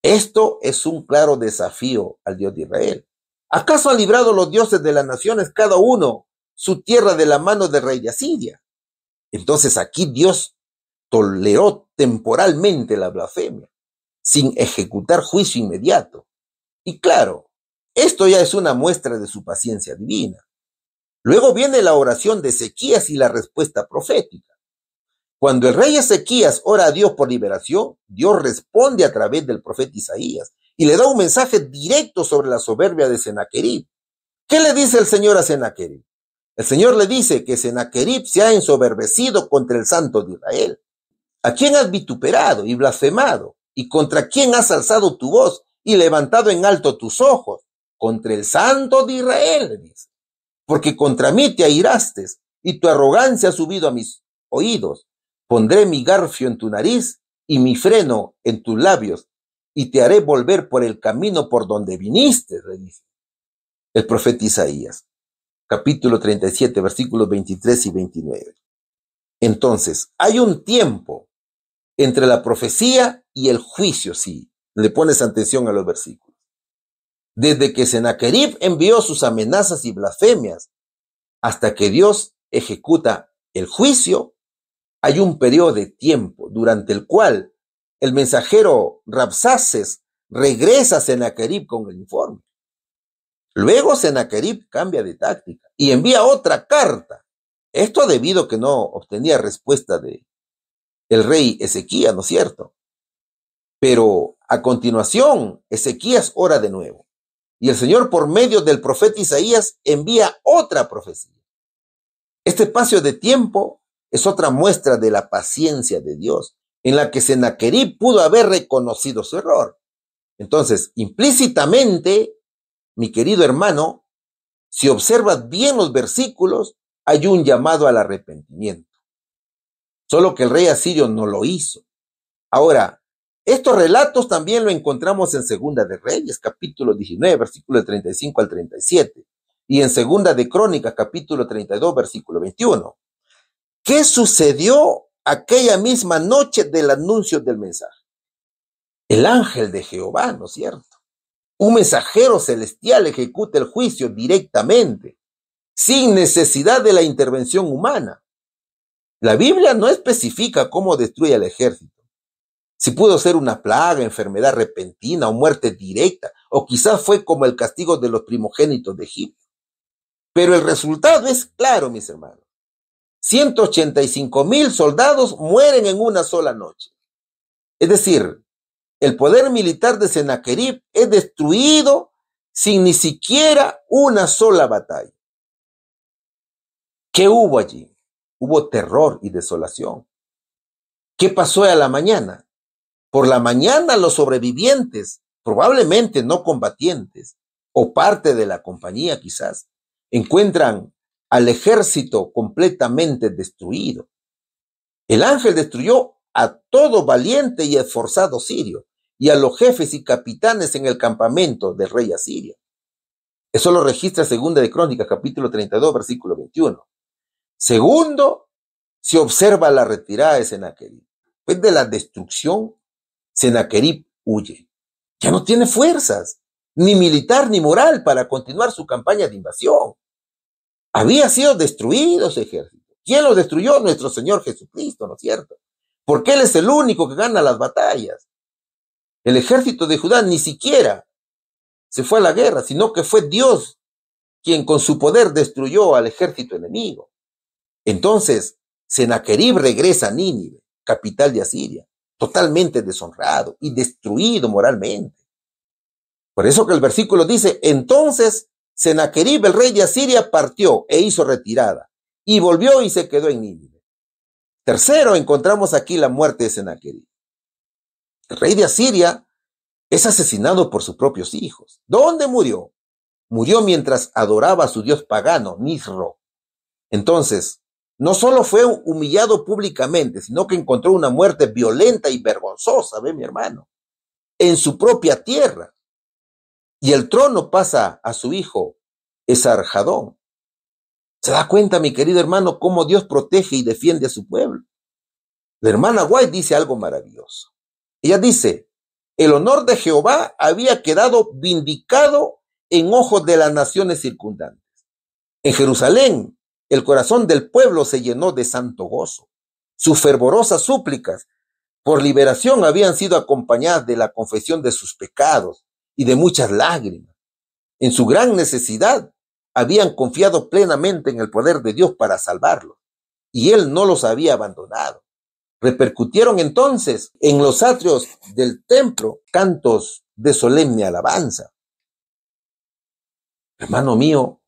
Esto es un claro desafío al Dios de Israel. ¿Acaso han librado los dioses de las naciones cada uno su tierra de la mano del rey de Asiria? Entonces aquí Dios toleró temporalmente la blasfemia, sin ejecutar juicio inmediato. Y claro, esto ya es una muestra de su paciencia divina. Luego viene la oración de Ezequías y la respuesta profética. Cuando el rey Ezequías ora a Dios por liberación, Dios responde a través del profeta Isaías y le da un mensaje directo sobre la soberbia de Sennacherib. ¿Qué le dice el Señor a Sennacherib? El Señor le dice que Sennacherib se ha ensoberbecido contra el Santo de Israel. ¿A quién has vituperado y blasfemado? ¿Y contra quién has alzado tu voz y levantado en alto tus ojos? Contra el Santo de Israel, le dice. Porque contra mí te airaste y tu arrogancia ha subido a mis oídos. Pondré mi garfio en tu nariz y mi freno en tus labios y te haré volver por el camino por donde viniste, le dice el profeta Isaías, capítulo 37, versículos 23 y 29. Entonces, hay un tiempo entre la profecía y el juicio, si le pones atención a los versículos. Desde que Sennacherib envió sus amenazas y blasfemias hasta que Dios ejecuta el juicio, hay un periodo de tiempo durante el cual el mensajero Rabsaces regresa a Sennacherib con el informe. Luego Sennacherib cambia de táctica y envía otra carta. Esto debido a que no obtenía respuesta de el rey Ezequías, ¿no es cierto? Pero a continuación, Ezequías ora de nuevo. Y el Señor, por medio del profeta Isaías, envía otra profecía. Este espacio de tiempo es otra muestra de la paciencia de Dios, en la que Sennacherib pudo haber reconocido su error. Entonces, implícitamente, mi querido hermano, si observas bien los versículos, hay un llamado al arrepentimiento. Solo que el rey asirio no lo hizo. Ahora, estos relatos también lo encontramos en Segunda de Reyes, capítulo 19, versículo del 35 al 37, y en Segunda de Crónicas, capítulo 32, versículo 21. ¿Qué sucedió aquella misma noche del anuncio del mensaje? El ángel de Jehová, ¿no es cierto? Un mensajero celestial ejecuta el juicio directamente, sin necesidad de la intervención humana. La Biblia no especifica cómo destruye al ejército. Si pudo ser una plaga, enfermedad repentina o muerte directa, o quizás fue como el castigo de los primogénitos de Egipto. Pero el resultado es claro, mis hermanos. 185,000 soldados mueren en una sola noche. Es decir, el poder militar de Sennacherib es destruido sin ni siquiera una sola batalla. ¿Qué hubo allí? Hubo terror y desolación. ¿Qué pasó a la mañana? Por la mañana los sobrevivientes, probablemente no combatientes, o parte de la compañía quizás, encuentran al ejército completamente destruido. El ángel destruyó a todo valiente y esforzado sirio, y a los jefes y capitanes en el campamento del rey asirio. Eso lo registra Segunda de Crónicas, capítulo 32, versículo 21. Segundo, se observa la retirada de Sennacherib. Después de la destrucción, Sennacherib huye. Ya no tiene fuerzas, ni militar ni moral, para continuar su campaña de invasión. Había sido destruido ese ejército. ¿Quién lo destruyó? Nuestro Señor Jesucristo, ¿no es cierto? Porque Él es el único que gana las batallas. El ejército de Judá ni siquiera se fue a la guerra, sino que fue Dios quien con su poder destruyó al ejército enemigo. Entonces, Sennacherib regresa a Nínive, capital de Asiria, totalmente deshonrado y destruido moralmente. Por eso que el versículo dice, entonces Sennacherib, el rey de Asiria, partió e hizo retirada, y volvió y se quedó en Nínive. Tercero, encontramos aquí la muerte de Sennacherib. El rey de Asiria es asesinado por sus propios hijos. ¿Dónde murió? Murió mientras adoraba a su dios pagano, Nisro. Entonces, no solo fue humillado públicamente, sino que encontró una muerte violenta y vergonzosa, ¿ve, mi hermano? En su propia tierra. Y el trono pasa a su hijo, Esarhadón. ¿Se da cuenta, mi querido hermano, cómo Dios protege y defiende a su pueblo? La hermana White dice algo maravilloso. Ella dice, el honor de Jehová había quedado vindicado en ojos de las naciones circundantes. En Jerusalén, el corazón del pueblo se llenó de santo gozo. Sus fervorosas súplicas por liberación habían sido acompañadas de la confesión de sus pecados y de muchas lágrimas. En su gran necesidad, habían confiado plenamente en el poder de Dios para salvarlos, y Él no los había abandonado. Repercutieron entonces en los atrios del templo cantos de solemne alabanza. Hermano mío,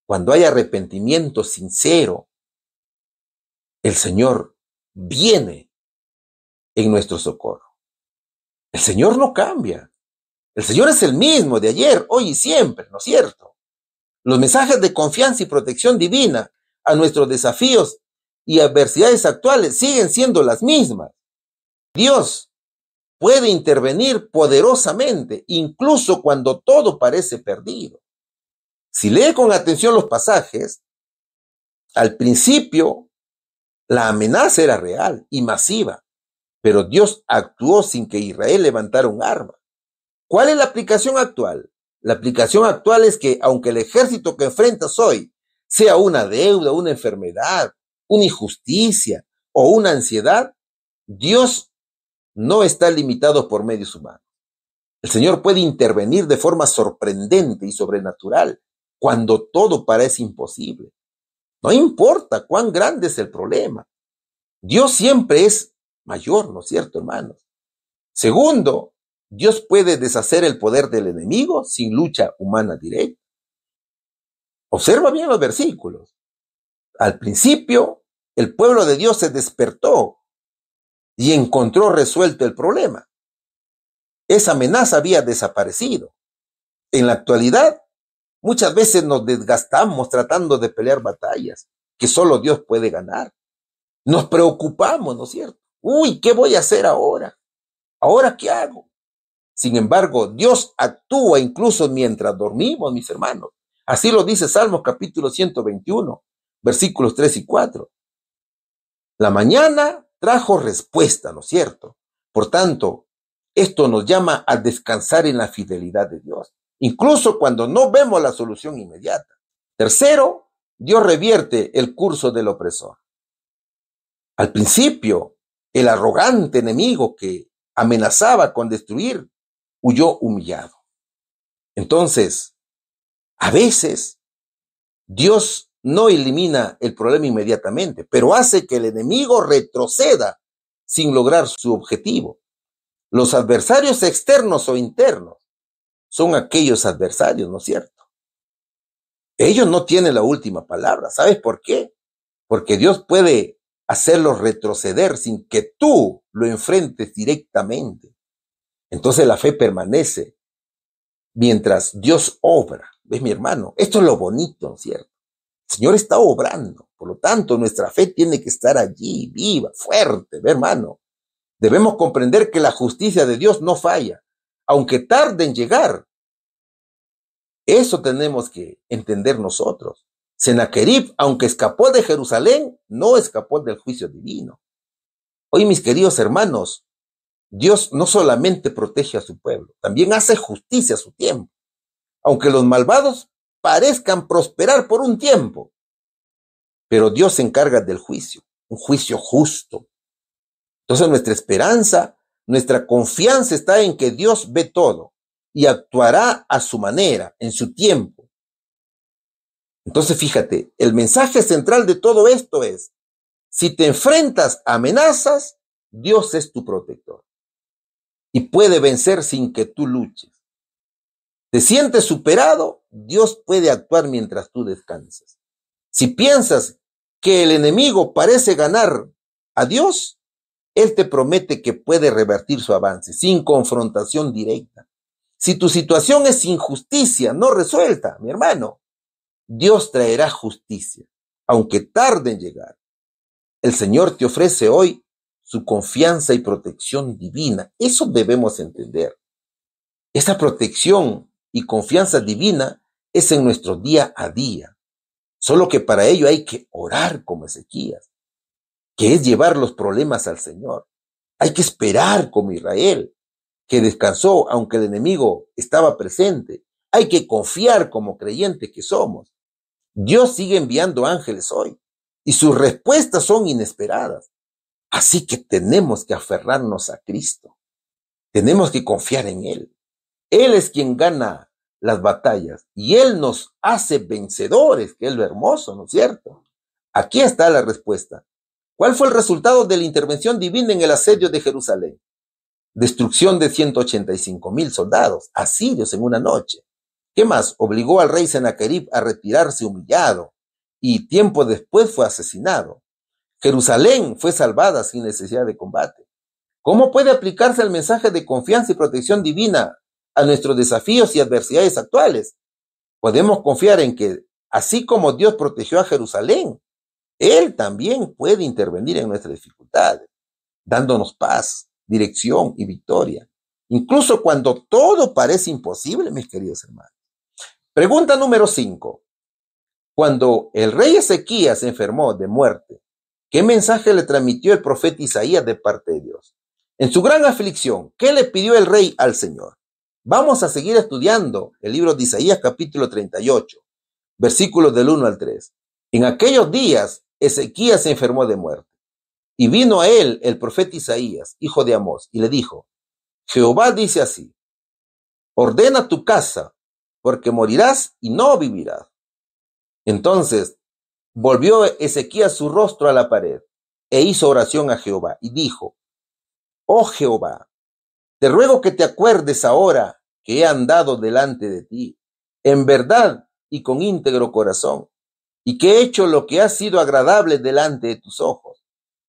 cuando hay arrepentimiento sincero, el Señor viene en nuestro socorro. El Señor no cambia. El Señor es el mismo de ayer, hoy y siempre, ¿no es cierto? Los mensajes de confianza y protección divina a nuestros desafíos y adversidades actuales siguen siendo las mismas. Dios puede intervenir poderosamente, incluso cuando todo parece perdido. Si lee con atención los pasajes, al principio la amenaza era real y masiva, pero Dios actuó sin que Israel levantara un arma. ¿Cuál es la aplicación actual? La aplicación actual es que aunque el ejército que enfrentas hoy sea una deuda, una enfermedad, una injusticia o una ansiedad, Dios no está limitado por medios humanos. El Señor puede intervenir de forma sorprendente y sobrenatural cuando todo parece imposible. No importa cuán grande es el problema. Dios siempre es mayor, ¿no es cierto, hermanos? Segundo, Dios puede deshacer el poder del enemigo sin lucha humana directa. Observa bien los versículos. Al principio, el pueblo de Dios se despertó y encontró resuelto el problema. Esa amenaza había desaparecido. En la actualidad, muchas veces nos desgastamos tratando de pelear batallas que solo Dios puede ganar. Nos preocupamos, ¿no es cierto? Uy, ¿qué voy a hacer ahora? ¿Ahora qué hago? Sin embargo, Dios actúa incluso mientras dormimos, mis hermanos. Así lo dice Salmos capítulo 121, versículos 3 y 4. La mañana trajo respuesta, ¿no es cierto? Por tanto, esto nos llama a descansar en la fidelidad de Dios, incluso cuando no vemos la solución inmediata. Tercero, Dios revierte el curso del opresor. Al principio, el arrogante enemigo que amenazaba con destruir huyó humillado. Entonces, a veces, Dios no elimina el problema inmediatamente, pero hace que el enemigo retroceda sin lograr su objetivo. Los adversarios externos o internos son aquellos adversarios, ¿no es cierto? Ellos no tienen la última palabra. ¿Sabes por qué? Porque Dios puede hacerlos retroceder sin que tú lo enfrentes directamente. Entonces la fe permanece mientras Dios obra. ¿Ves, mi hermano? Esto es lo bonito, ¿no es cierto? El Señor está obrando. Por lo tanto, nuestra fe tiene que estar allí, viva, fuerte, ¿ves, hermano? Debemos comprender que la justicia de Dios no falla, aunque tarde en llegar. Eso tenemos que entender nosotros. Sennacherib, aunque escapó de Jerusalén, no escapó del juicio divino. Hoy, mis queridos hermanos, Dios no solamente protege a su pueblo, también hace justicia a su tiempo. Aunque los malvados parezcan prosperar por un tiempo, pero Dios se encarga del juicio, un juicio justo. Entonces nuestra esperanza, nuestra confianza está en que Dios ve todo y actuará a su manera, en su tiempo. Entonces fíjate, el mensaje central de todo esto es, si te enfrentas a amenazas, Dios es tu protector y puede vencer sin que tú luches. ¿Te sientes superado? Dios puede actuar mientras tú descansas. Si piensas que el enemigo parece ganar a Dios, Él te promete que puede revertir su avance sin confrontación directa. Si tu situación es injusticia no resuelta, mi hermano, Dios traerá justicia, aunque tarde en llegar. El Señor te ofrece hoy su confianza y protección divina. Eso debemos entender. Esa protección y confianza divina es en nuestro día a día. Solo que para ello hay que orar como Ezequías, que es llevar los problemas al Señor. Hay que esperar como Israel, que descansó aunque el enemigo estaba presente. Hay que confiar como creyentes que somos. Dios sigue enviando ángeles hoy y sus respuestas son inesperadas. Así que tenemos que aferrarnos a Cristo. Tenemos que confiar en Él. Él es quien gana las batallas y Él nos hace vencedores, que es lo hermoso, ¿no es cierto? Aquí está la respuesta. ¿Cuál fue el resultado de la intervención divina en el asedio de Jerusalén? Destrucción de 185,000 soldados, asirios en una noche. ¿Qué más? Obligó al rey Sennacherib a retirarse humillado y tiempo después fue asesinado. Jerusalén fue salvada sin necesidad de combate. ¿Cómo puede aplicarse el mensaje de confianza y protección divina a nuestros desafíos y adversidades actuales? Podemos confiar en que, así como Dios protegió a Jerusalén, Él también puede intervenir en nuestras dificultades, dándonos paz, dirección y victoria, incluso cuando todo parece imposible, mis queridos hermanos. Pregunta número 5. Cuando el rey Ezequías se enfermó de muerte, ¿qué mensaje le transmitió el profeta Isaías de parte de Dios? En su gran aflicción, ¿qué le pidió el rey al Señor? Vamos a seguir estudiando el libro de Isaías capítulo 38, versículos del 1 al 3. En aquellos días, Ezequías se enfermó de muerte. Y vino a él el profeta Isaías, hijo de Amós, y le dijo: Jehová dice así: ordena tu casa, porque morirás y no vivirás. Entonces volvió Ezequías su rostro a la pared, e hizo oración a Jehová, y dijo: oh Jehová, te ruego que te acuerdes ahora que he andado delante de ti, en verdad y con íntegro corazón, y que he hecho lo que ha sido agradable delante de tus ojos.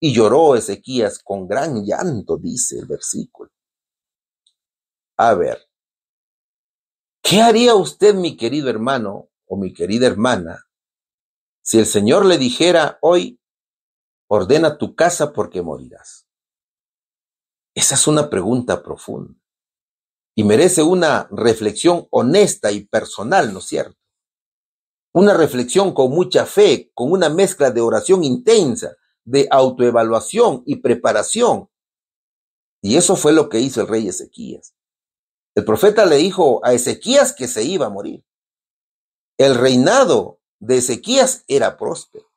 Y lloró Ezequías con gran llanto, dice el versículo. A ver, ¿qué haría usted, mi querido hermano o mi querida hermana, si el Señor le dijera hoy: ordena tu casa porque morirás? Esa es una pregunta profunda y merece una reflexión honesta y personal, ¿no es cierto? Una reflexión con mucha fe, con una mezcla de oración intensa, de autoevaluación y preparación. Y eso fue lo que hizo el rey Ezequías. El profeta le dijo a Ezequías que se iba a morir. El reinado de Ezequías era próspero.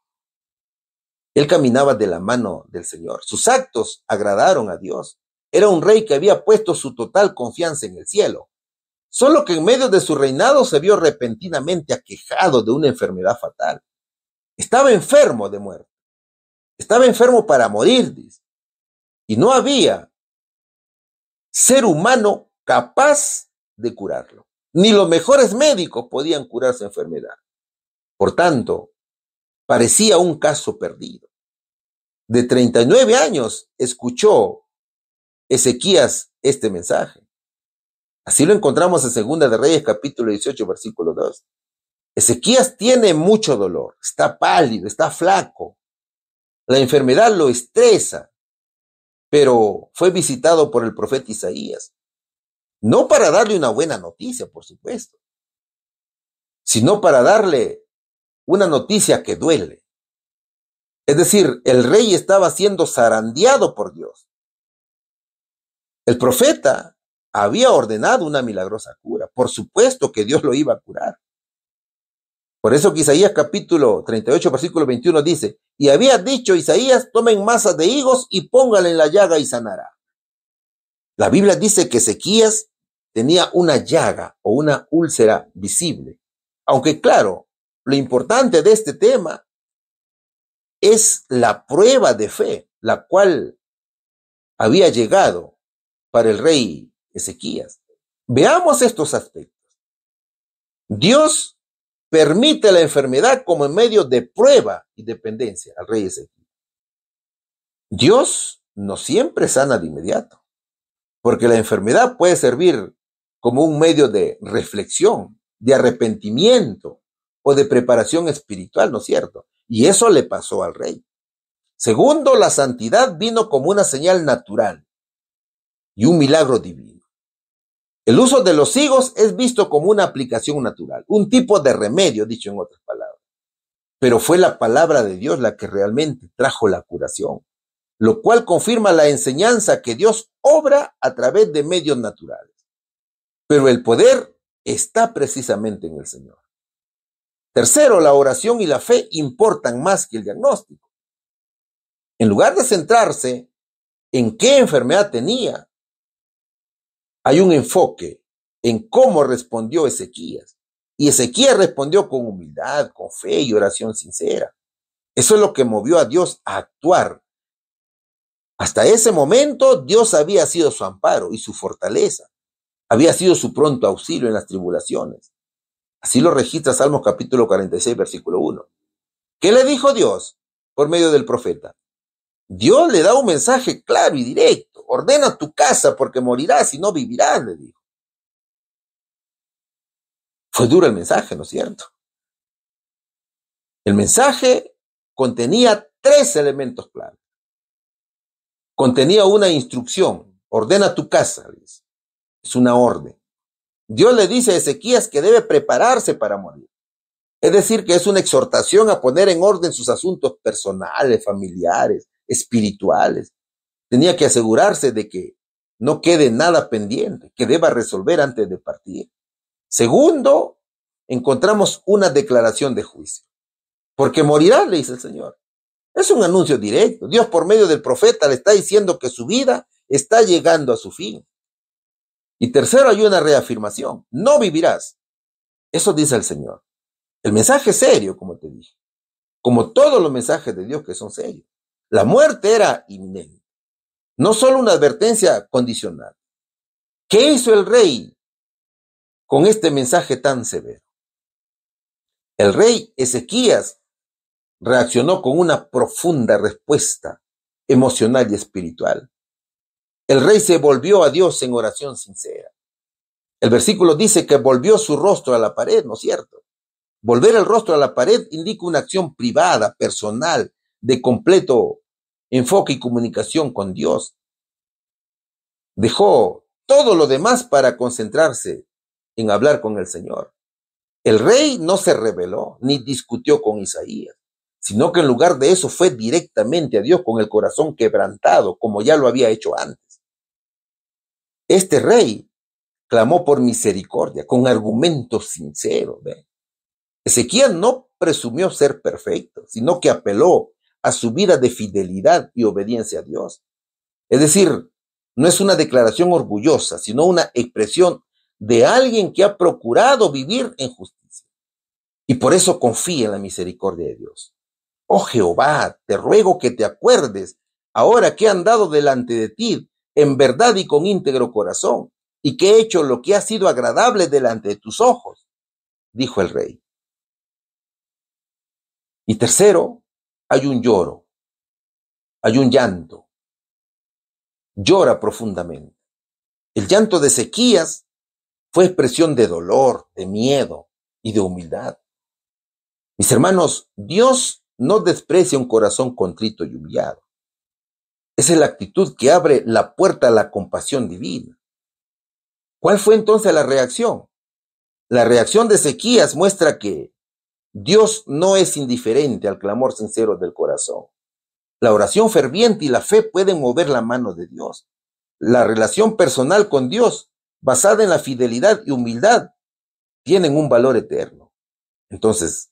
Él caminaba de la mano del Señor. Sus actos agradaron a Dios. Era un rey que había puesto su total confianza en el cielo. Solo que en medio de su reinado se vio repentinamente aquejado de una enfermedad fatal. Estaba enfermo de muerte. Estaba enfermo para morir, dice. Y no había ser humano capaz de curarlo. Ni los mejores médicos podían curar su enfermedad. Por tanto, parecía un caso perdido. De 39 años escuchó Ezequías este mensaje. Así lo encontramos en Segunda de Reyes, capítulo 18, versículo 2. Ezequías tiene mucho dolor, está pálido, está flaco. La enfermedad lo estresa, pero fue visitado por el profeta Isaías. No para darle una buena noticia, por supuesto, sino para darle una noticia que duele. Es decir, el rey estaba siendo zarandeado por Dios. El profeta había ordenado una milagrosa cura. Por supuesto que Dios lo iba a curar. Por eso que Isaías capítulo 38, versículo 21 dice: y había dicho Isaías: tomen masas de higos y póngale en la llaga y sanará. La Biblia dice que Ezequías tenía una llaga o una úlcera visible. Aunque claro, lo importante de este tema es la prueba de fe, la cual había llegado para el rey Ezequías. Veamos estos aspectos. Dios permite la enfermedad como en medio de prueba y dependencia al rey Ezequías. Dios no siempre sana de inmediato, porque la enfermedad puede servir como un medio de reflexión, de arrepentimiento o de preparación espiritual, ¿no es cierto? Y eso le pasó al rey. Segundo, la santidad vino como una señal natural y un milagro divino. El uso de los higos es visto como una aplicación natural, un tipo de remedio, dicho en otras palabras. Pero fue la palabra de Dios la que realmente trajo la curación, lo cual confirma la enseñanza que Dios obra a través de medios naturales. Pero el poder está precisamente en el Señor. Tercero, la oración y la fe importan más que el diagnóstico. En lugar de centrarse en qué enfermedad tenía, hay un enfoque en cómo respondió Ezequías. Y Ezequías respondió con humildad, con fe y oración sincera. Eso es lo que movió a Dios a actuar. Hasta ese momento, Dios había sido su amparo y su fortaleza. Había sido su pronto auxilio en las tribulaciones. Así lo registra Salmos capítulo 46, versículo 1. ¿Qué le dijo Dios por medio del profeta? Dios le da un mensaje claro y directo. Ordena tu casa porque morirás y no vivirás, le dijo. Fue duro el mensaje, ¿no es cierto? El mensaje contenía 3 elementos claros. Contenía una instrucción. Ordena tu casa, le dice. Es una orden. Dios le dice a Ezequías que debe prepararse para morir. Es decir, que es una exhortación a poner en orden sus asuntos personales, familiares, espirituales. Tenía que asegurarse de que no quede nada pendiente que deba resolver antes de partir. Segundo, encontramos una declaración de juicio. Porque morirá, le dice el Señor. Es un anuncio directo. Dios por medio del profeta le está diciendo que su vida está llegando a su fin. Y tercero, hay una reafirmación. No vivirás. Eso dice el Señor. El mensaje es serio, como te dije. Como todos los mensajes de Dios que son serios. La muerte era inminente. No solo una advertencia condicional. ¿Qué hizo el rey con este mensaje tan severo? El rey Ezequías reaccionó con una profunda respuesta emocional y espiritual. El rey se volvió a Dios en oración sincera. El versículo dice que volvió su rostro a la pared, ¿no es cierto? Volver el rostro a la pared indica una acción privada, personal, de completo enfoque y comunicación con Dios. Dejó todo lo demás para concentrarse en hablar con el Señor. El rey no se rebeló ni discutió con Isaías, sino que en lugar de eso fue directamente a Dios con el corazón quebrantado, como ya lo había hecho antes. Este rey clamó por misericordia, con argumentos sinceros. Ezequías no presumió ser perfecto, sino que apeló a su vida de fidelidad y obediencia a Dios. Es decir, no es una declaración orgullosa, sino una expresión de alguien que ha procurado vivir en justicia. Y por eso confía en la misericordia de Dios. Oh Jehová, te ruego que te acuerdes, ahora que he andado delante de ti, en verdad y con íntegro corazón, y que he hecho lo que ha sido agradable delante de tus ojos, dijo el rey. Y tercero, hay un lloro, hay un llanto. Llora profundamente. El llanto de Ezequías fue expresión de dolor, de miedo y de humildad. Mis hermanos, Dios no desprecia un corazón contrito y humillado. Esa es la actitud que abre la puerta a la compasión divina. ¿Cuál fue entonces la reacción? La reacción de Ezequías muestra que Dios no es indiferente al clamor sincero del corazón. La oración ferviente y la fe pueden mover la mano de Dios. La relación personal con Dios, basada en la fidelidad y humildad, tienen un valor eterno. Entonces,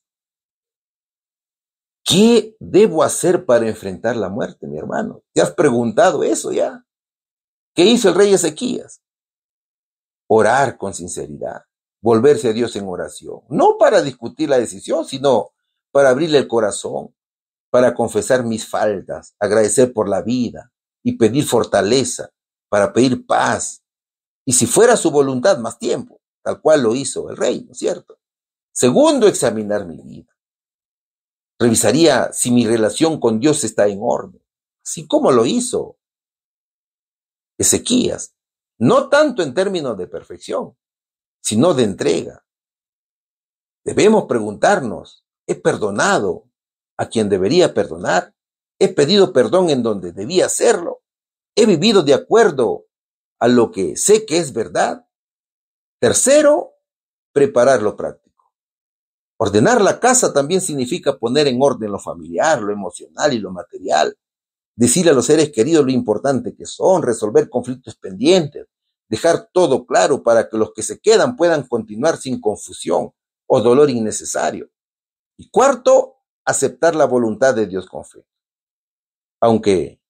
¿qué debo hacer para enfrentar la muerte, mi hermano? ¿Te has preguntado eso ya? ¿Qué hizo el rey Ezequías? Orar con sinceridad, volverse a Dios en oración, no para discutir la decisión, sino para abrirle el corazón, para confesar mis faltas, agradecer por la vida y pedir fortaleza, para pedir paz. Y si fuera su voluntad, más tiempo, tal cual lo hizo el rey, ¿no es cierto? Segundo, examinar mi vida. Revisaría si mi relación con Dios está en orden, así como lo hizo Ezequías, no tanto en términos de perfección, sino de entrega. Debemos preguntarnos, ¿he perdonado a quien debería perdonar? ¿He pedido perdón en donde debía hacerlo? ¿He vivido de acuerdo a lo que sé que es verdad? Tercero, preparar lo práctico. Ordenar la casa también significa poner en orden lo familiar, lo emocional y lo material. Decirle a los seres queridos lo importante que son, resolver conflictos pendientes, dejar todo claro para que los que se quedan puedan continuar sin confusión o dolor innecesario. Y cuarto, aceptar la voluntad de Dios con fe. Aunque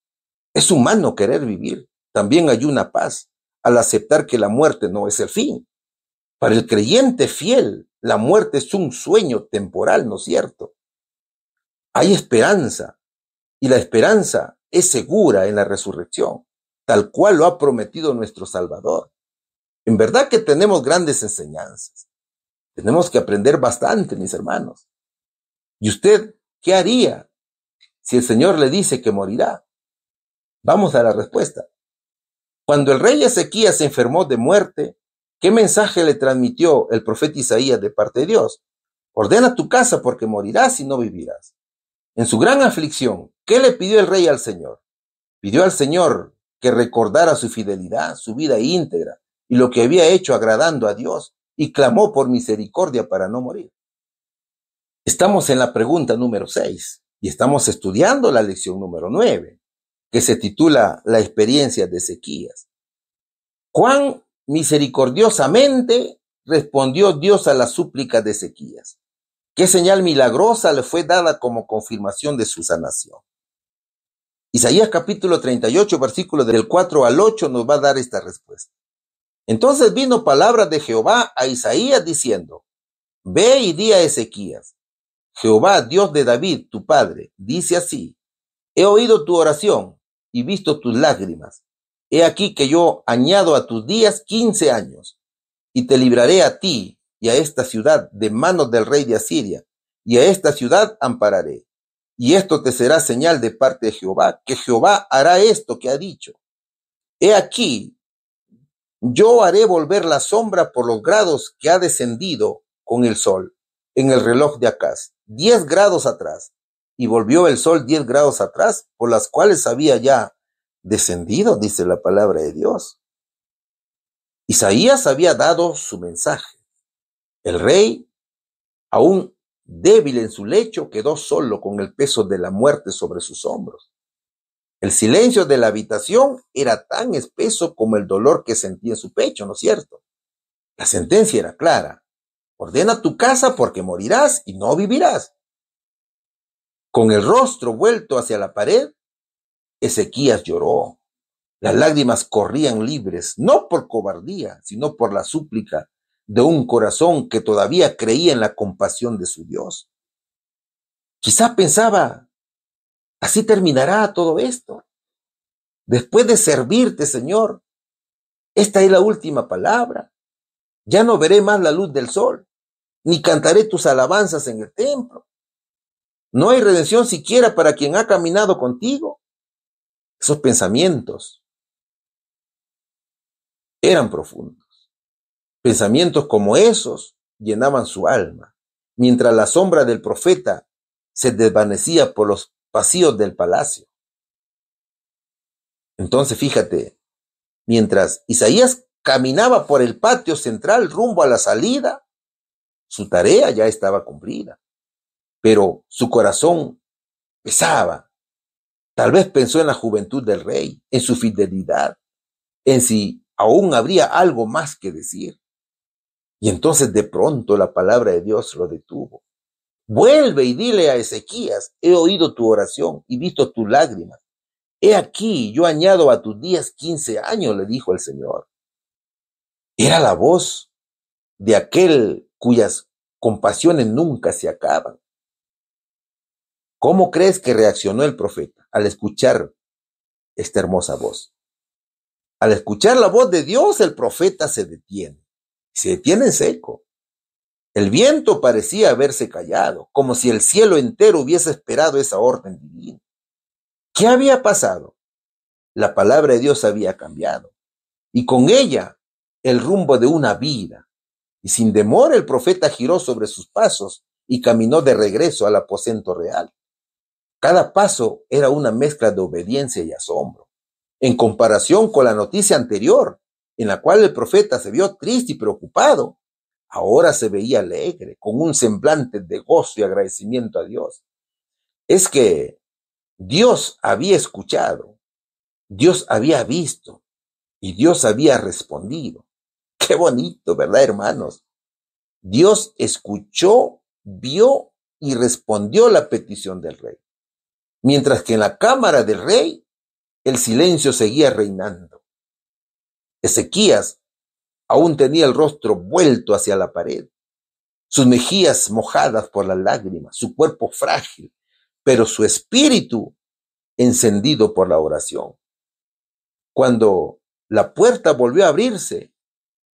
es humano querer vivir, también hay una paz al aceptar que la muerte no es el fin. Para el creyente fiel, la muerte es un sueño temporal, ¿no es cierto? Hay esperanza, y la esperanza es segura en la resurrección, tal cual lo ha prometido nuestro Salvador. En verdad que tenemos grandes enseñanzas. Tenemos que aprender bastante, mis hermanos. ¿Y usted qué haría si el Señor le dice que morirá? Vamos a la respuesta. Cuando el rey Ezequías se enfermó de muerte, ¿qué mensaje le transmitió el profeta Isaías de parte de Dios? Ordena tu casa porque morirás y no vivirás. En su gran aflicción, ¿qué le pidió el rey al Señor? Pidió al Señor que recordara su fidelidad, su vida íntegra y lo que había hecho agradando a Dios, y clamó por misericordia para no morir. Estamos en la pregunta número 6 y estamos estudiando la lección número 9, que se titula La experiencia de Ezequías. Cuán misericordiosamente respondió Dios a la súplica de Ezequías. Qué señal milagrosa le fue dada como confirmación de su sanación. Isaías capítulo 38, versículo del 4 al 8 nos va a dar esta respuesta. Entonces vino palabra de Jehová a Isaías diciendo: Ve y di a Ezequías: Jehová, Dios de David, tu padre, dice así: He oído tu oración y visto tus lágrimas. He aquí que yo añado a tus días 15 años, y te libraré a ti y a esta ciudad de manos del rey de Asiria, y a esta ciudad ampararé. Y esto te será señal de parte de Jehová, que Jehová hará esto que ha dicho. He aquí, yo haré volver la sombra por los grados que ha descendido con el sol en el reloj de Acaz, 10 grados atrás, y volvió el sol 10 grados atrás, por las cuales había ya descendido, dice la palabra de Dios. Isaías había dado su mensaje. El rey, aún débil en su lecho, quedó solo con el peso de la muerte sobre sus hombros. El silencio de la habitación era tan espeso como el dolor que sentía en su pecho, ¿no es cierto? La sentencia era clara: ordena tu casa porque morirás y no vivirás. Con el rostro vuelto hacia la pared, Ezequías lloró. Las lágrimas corrían libres, no por cobardía, sino por la súplica de un corazón que todavía creía en la compasión de su Dios. Quizá pensaba: así terminará todo esto. Después de servirte, Señor, esta es la última palabra. Ya no veré más la luz del sol, ni cantaré tus alabanzas en el templo. No hay redención siquiera para quien ha caminado contigo. Esos pensamientos eran profundos. Pensamientos como esos llenaban su alma, mientras la sombra del profeta se desvanecía por los pasillos del palacio. Entonces, fíjate, mientras Isaías caminaba por el patio central rumbo a la salida, su tarea ya estaba cumplida, pero su corazón pesaba. Tal vez pensó en la juventud del rey, en su fidelidad, en si aún habría algo más que decir. Y entonces de pronto la palabra de Dios lo detuvo. Vuelve y dile a Ezequías: he oído tu oración y visto tus lágrimas. He aquí, yo añado a tus días 15 años, le dijo el Señor. Era la voz de aquel cuyas compasiones nunca se acaban. ¿Cómo crees que reaccionó el profeta al escuchar esta hermosa voz? Al escuchar la voz de Dios, el profeta se detiene en seco. El viento parecía haberse callado, como si el cielo entero hubiese esperado esa orden divina. ¿Qué había pasado? La palabra de Dios había cambiado, y con ella el rumbo de una vida. Y sin demora el profeta giró sobre sus pasos y caminó de regreso al aposento real. Cada paso era una mezcla de obediencia y asombro. En comparación con la noticia anterior, en la cual el profeta se vio triste y preocupado, ahora se veía alegre, con un semblante de gozo y agradecimiento a Dios. Es que Dios había escuchado, Dios había visto y Dios había respondido. Qué bonito, ¿verdad, hermanos? Dios escuchó, vio y respondió la petición del rey. Mientras que en la cámara del rey, el silencio seguía reinando. Ezequías aún tenía el rostro vuelto hacia la pared, sus mejillas mojadas por las lágrimas, su cuerpo frágil, pero su espíritu encendido por la oración. Cuando la puerta volvió a abrirse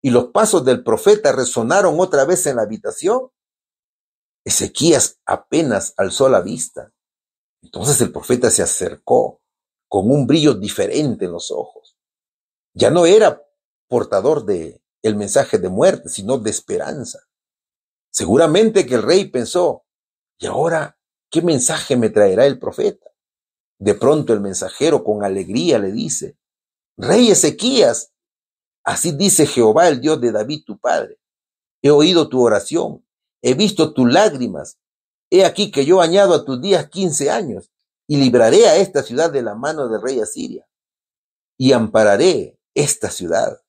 y los pasos del profeta resonaron otra vez en la habitación, Ezequías apenas alzó la vista. Entonces el profeta se acercó con un brillo diferente en los ojos. Ya no era portador de el mensaje de muerte, sino de esperanza. Seguramente que el rey pensó: ¿y ahora qué mensaje me traerá el profeta? De pronto el mensajero con alegría le dice: Rey Ezequías, así dice Jehová, el Dios de David tu padre: he oído tu oración, he visto tus lágrimas. He aquí que yo añado a tus días 15 años y libraré a esta ciudad de la mano del rey Asiria y ampararé esta ciudad.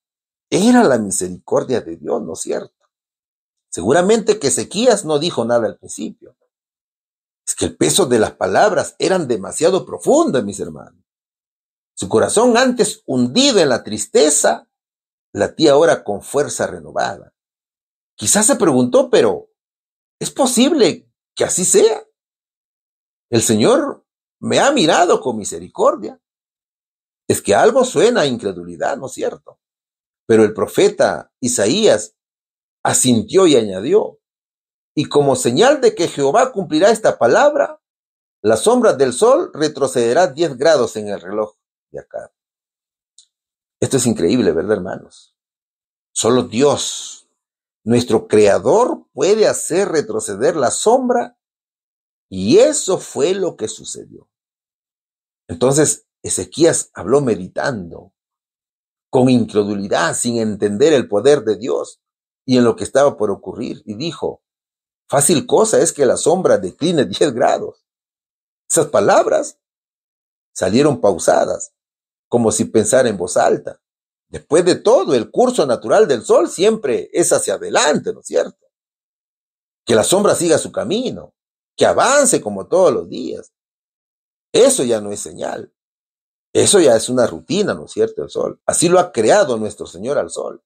era la misericordia de Dios, ¿no es cierto? Seguramente que Ezequías no dijo nada al principio. Es que el peso de las palabras eran demasiado profundas, mis hermanos. Su corazón antes hundido en la tristeza, latía ahora con fuerza renovada. Quizás se preguntó, pero ¿es posible que así sea? El Señor me ha mirado con misericordia. Es que algo suena a incredulidad, ¿no es cierto? Pero el profeta Isaías asintió y añadió, y como señal de que Jehová cumplirá esta palabra, la sombra del sol retrocederá 10 grados en el reloj de acá. Esto es increíble, ¿verdad, hermanos? Solo Dios, nuestro creador, puede hacer retroceder la sombra, y eso fue lo que sucedió. Entonces Ezequías habló meditando, con incredulidad, sin entender el poder de Dios y en lo que estaba por ocurrir, y dijo, fácil cosa es que la sombra decline 10 grados. Esas palabras salieron pausadas, como si pensara en voz alta. Después de todo, el curso natural del sol siempre es hacia adelante, ¿no es cierto? Que la sombra siga su camino, que avance como todos los días. Eso ya no es señal. Eso ya es una rutina, ¿no es cierto? El sol. Así lo ha creado nuestro Señor al sol.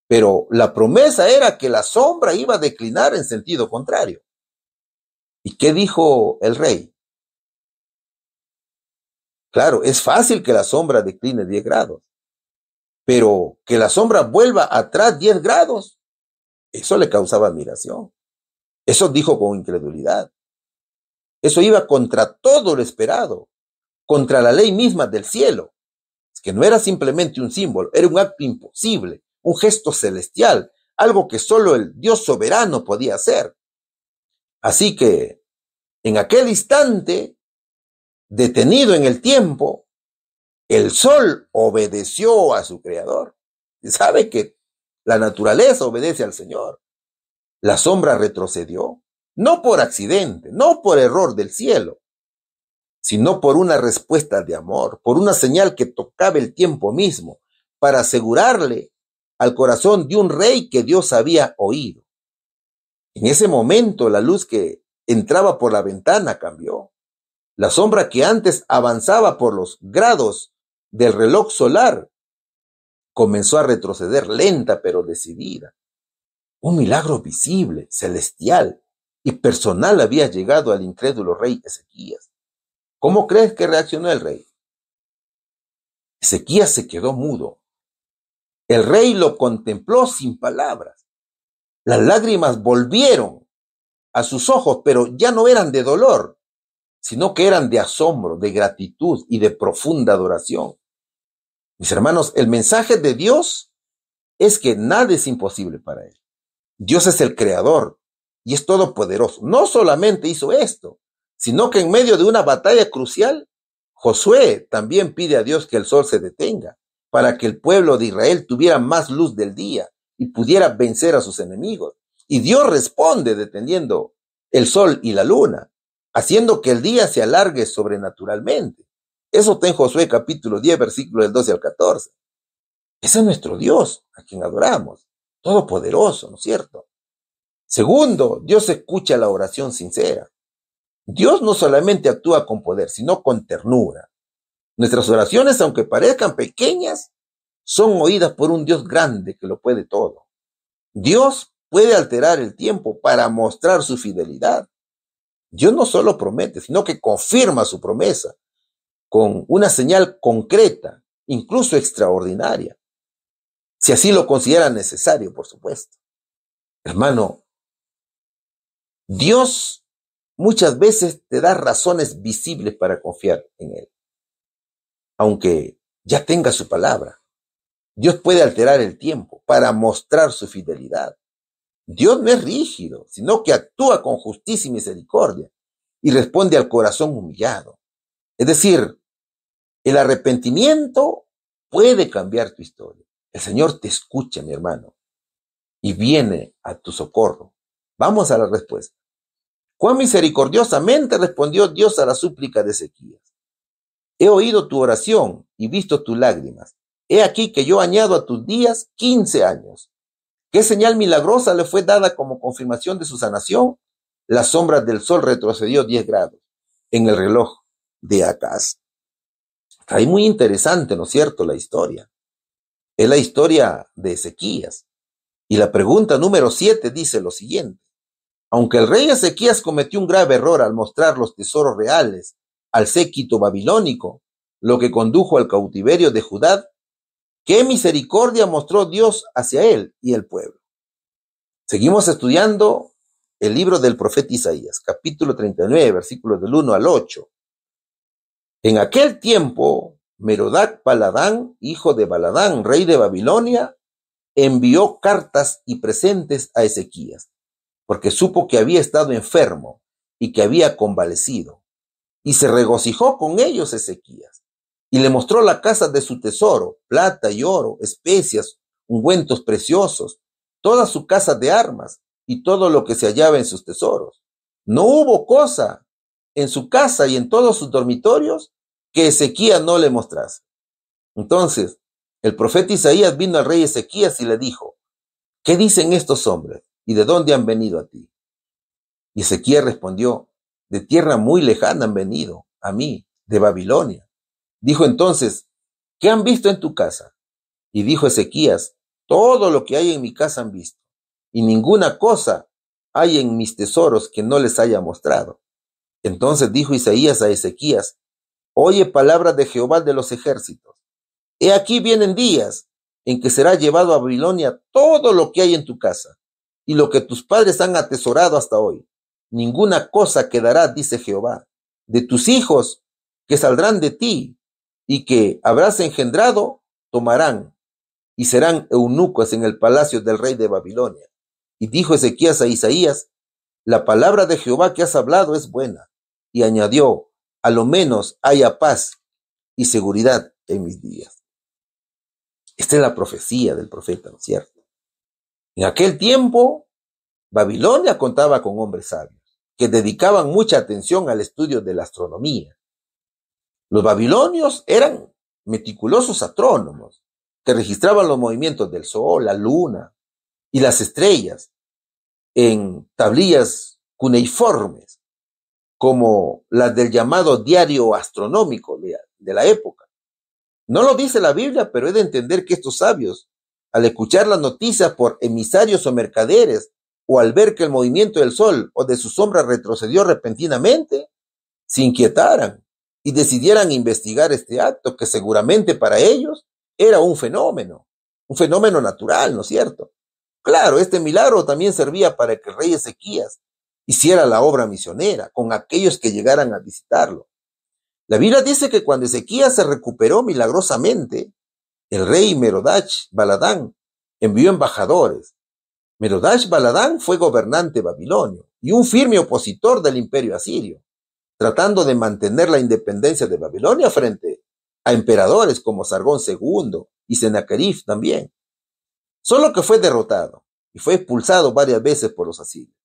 Pero la promesa era que la sombra iba a declinar en sentido contrario. ¿Y qué dijo el rey? Claro, es fácil que la sombra decline 10 grados, pero que la sombra vuelva atrás 10 grados, eso le causaba admiración. Eso dijo con incredulidad. Eso iba contra todo lo esperado, contra la ley misma del cielo. Es que no era simplemente un símbolo, era un acto imposible, un gesto celestial, algo que solo el Dios soberano podía hacer. Así que, en aquel instante, detenido en el tiempo, el sol obedeció a su creador. Y sabe que la naturaleza obedece al Señor. La sombra retrocedió, no por accidente, no por error del cielo, sino por una respuesta de amor, por una señal que tocaba el tiempo mismo, para asegurarle al corazón de un rey que Dios había oído. En ese momento la luz que entraba por la ventana cambió. La sombra que antes avanzaba por los grados del reloj solar comenzó a retroceder lenta pero decidida. Un milagro visible, celestial y personal había llegado al incrédulo rey Ezequías. ¿Cómo crees que reaccionó el rey? Ezequías se quedó mudo. El rey lo contempló sin palabras. Las lágrimas volvieron a sus ojos, pero ya no eran de dolor, sino que eran de asombro, de gratitud y de profunda adoración. Mis hermanos, el mensaje de Dios es que nada es imposible para él. Dios es el creador y es todopoderoso. No solamente hizo esto, sino que en medio de una batalla crucial, Josué también pide a Dios que el sol se detenga para que el pueblo de Israel tuviera más luz del día y pudiera vencer a sus enemigos. Y Dios responde deteniendo el sol y la luna, haciendo que el día se alargue sobrenaturalmente. Eso está en Josué capítulo 10, versículos del 12 al 14. Ese es nuestro Dios, a quien adoramos, todopoderoso, ¿no es cierto? Segundo, Dios escucha la oración sincera. Dios no solamente actúa con poder, sino con ternura. Nuestras oraciones, aunque parezcan pequeñas, son oídas por un Dios grande que lo puede todo. Dios puede alterar el tiempo para mostrar su fidelidad. Dios no solo promete, sino que confirma su promesa con una señal concreta, incluso extraordinaria, si así lo considera necesario, por supuesto. Hermano, Dios muchas veces te da razones visibles para confiar en Él. Aunque ya tenga su palabra, Dios puede alterar el tiempo para mostrar su fidelidad. Dios no es rígido, sino que actúa con justicia y misericordia y responde al corazón humillado. Es decir, el arrepentimiento puede cambiar tu historia. El Señor te escucha, mi hermano, y viene a tu socorro. Vamos a la respuesta. Cuán misericordiosamente respondió Dios a la súplica de Ezequías. He oído tu oración y visto tus lágrimas. He aquí que yo añado a tus días 15 años. ¿Qué señal milagrosa le fue dada como confirmación de su sanación? La sombra del sol retrocedió 10 grados en el reloj de Acaz. Está ahí muy interesante, ¿no es cierto?, la historia. Es la historia de Ezequías. Y la pregunta número 7 dice lo siguiente. Aunque el rey Ezequías cometió un grave error al mostrar los tesoros reales al séquito babilónico, lo que condujo al cautiverio de Judá, ¿qué misericordia mostró Dios hacia él y el pueblo? Seguimos estudiando el libro del profeta Isaías, capítulo 39, versículos del 1 al 8. En aquel tiempo, Merodac Baladán, hijo de Baladán, rey de Babilonia, envió cartas y presentes a Ezequías, porque supo que había estado enfermo y que había convalecido. Y se regocijó con ellos Ezequías, y le mostró la casa de su tesoro, plata y oro, especias, ungüentos preciosos, toda su casa de armas y todo lo que se hallaba en sus tesoros. No hubo cosa en su casa y en todos sus dormitorios que Ezequías no le mostrase. Entonces, el profeta Isaías vino al rey Ezequías y le dijo, ¿qué dicen estos hombres y de dónde han venido a ti? Y Ezequías respondió, de tierra muy lejana han venido a mí, de Babilonia. Dijo entonces, ¿qué han visto en tu casa? Y dijo Ezequías, todo lo que hay en mi casa han visto, y ninguna cosa hay en mis tesoros que no les haya mostrado. Entonces dijo Isaías a Ezequías, oye palabra de Jehová de los ejércitos. He aquí vienen días en que será llevado a Babilonia todo lo que hay en tu casa, y lo que tus padres han atesorado hasta hoy. Ninguna cosa quedará, dice Jehová, de tus hijos que saldrán de ti y que habrás engendrado, tomarán y serán eunucos en el palacio del rey de Babilonia. Y dijo Ezequías a Isaías, la palabra de Jehová que has hablado es buena. Y añadió, a lo menos haya paz y seguridad en mis días. Esta es la profecía del profeta, ¿no es cierto? En aquel tiempo, Babilonia contaba con hombres sabios que dedicaban mucha atención al estudio de la astronomía. Los babilonios eran meticulosos astrónomos que registraban los movimientos del sol, la luna y las estrellas en tablillas cuneiformes, como las del llamado diario astronómico de la época. No lo dice la Biblia, pero he de entender que estos sabios, al escuchar las noticias por emisarios o mercaderes, o al ver que el movimiento del sol o de su sombra retrocedió repentinamente, se inquietaran y decidieran investigar este acto que seguramente para ellos era un fenómeno natural, ¿no es cierto? Claro, este milagro también servía para que el rey Ezequías hiciera la obra misionera con aquellos que llegaran a visitarlo. La Biblia dice que cuando Ezequías se recuperó milagrosamente, el rey Merodach Baladán envió embajadores. Merodach Baladán fue gobernante babilonio y un firme opositor del imperio asirio, tratando de mantener la independencia de Babilonia frente a emperadores como Sargón II y Sennacherib también. Solo que fue derrotado y fue expulsado varias veces por los asirios,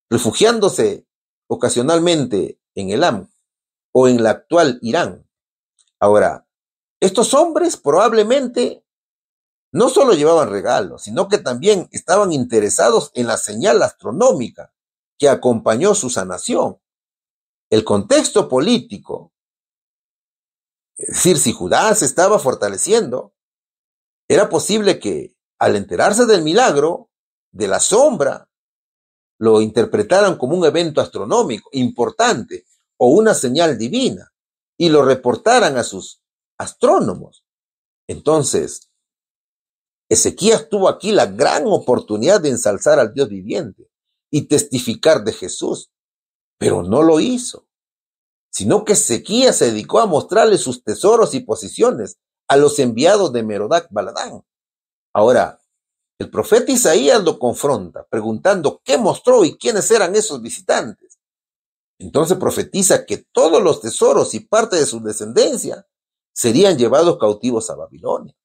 refugiándose ocasionalmente en Elam o en la actual Irán. Ahora, estos hombres probablemente no solo llevaban regalos, sino que también estaban interesados en la señal astronómica que acompañó su sanación. El contexto político, es decir, si Judá se estaba fortaleciendo, era posible que al enterarse del milagro, de la sombra, lo interpretaran como un evento astronómico importante o una señal divina y lo reportaran a sus astrónomos. Entonces, Ezequías tuvo aquí la gran oportunidad de ensalzar al Dios viviente y testificar de Jesús, pero no lo hizo, sino que Ezequías se dedicó a mostrarle sus tesoros y posiciones a los enviados de Merodac Baladán. Ahora, el profeta Isaías lo confronta, preguntando qué mostró y quiénes eran esos visitantes. Entonces profetiza que todos los tesoros y parte de su descendencia serían llevados cautivos a Babilonia.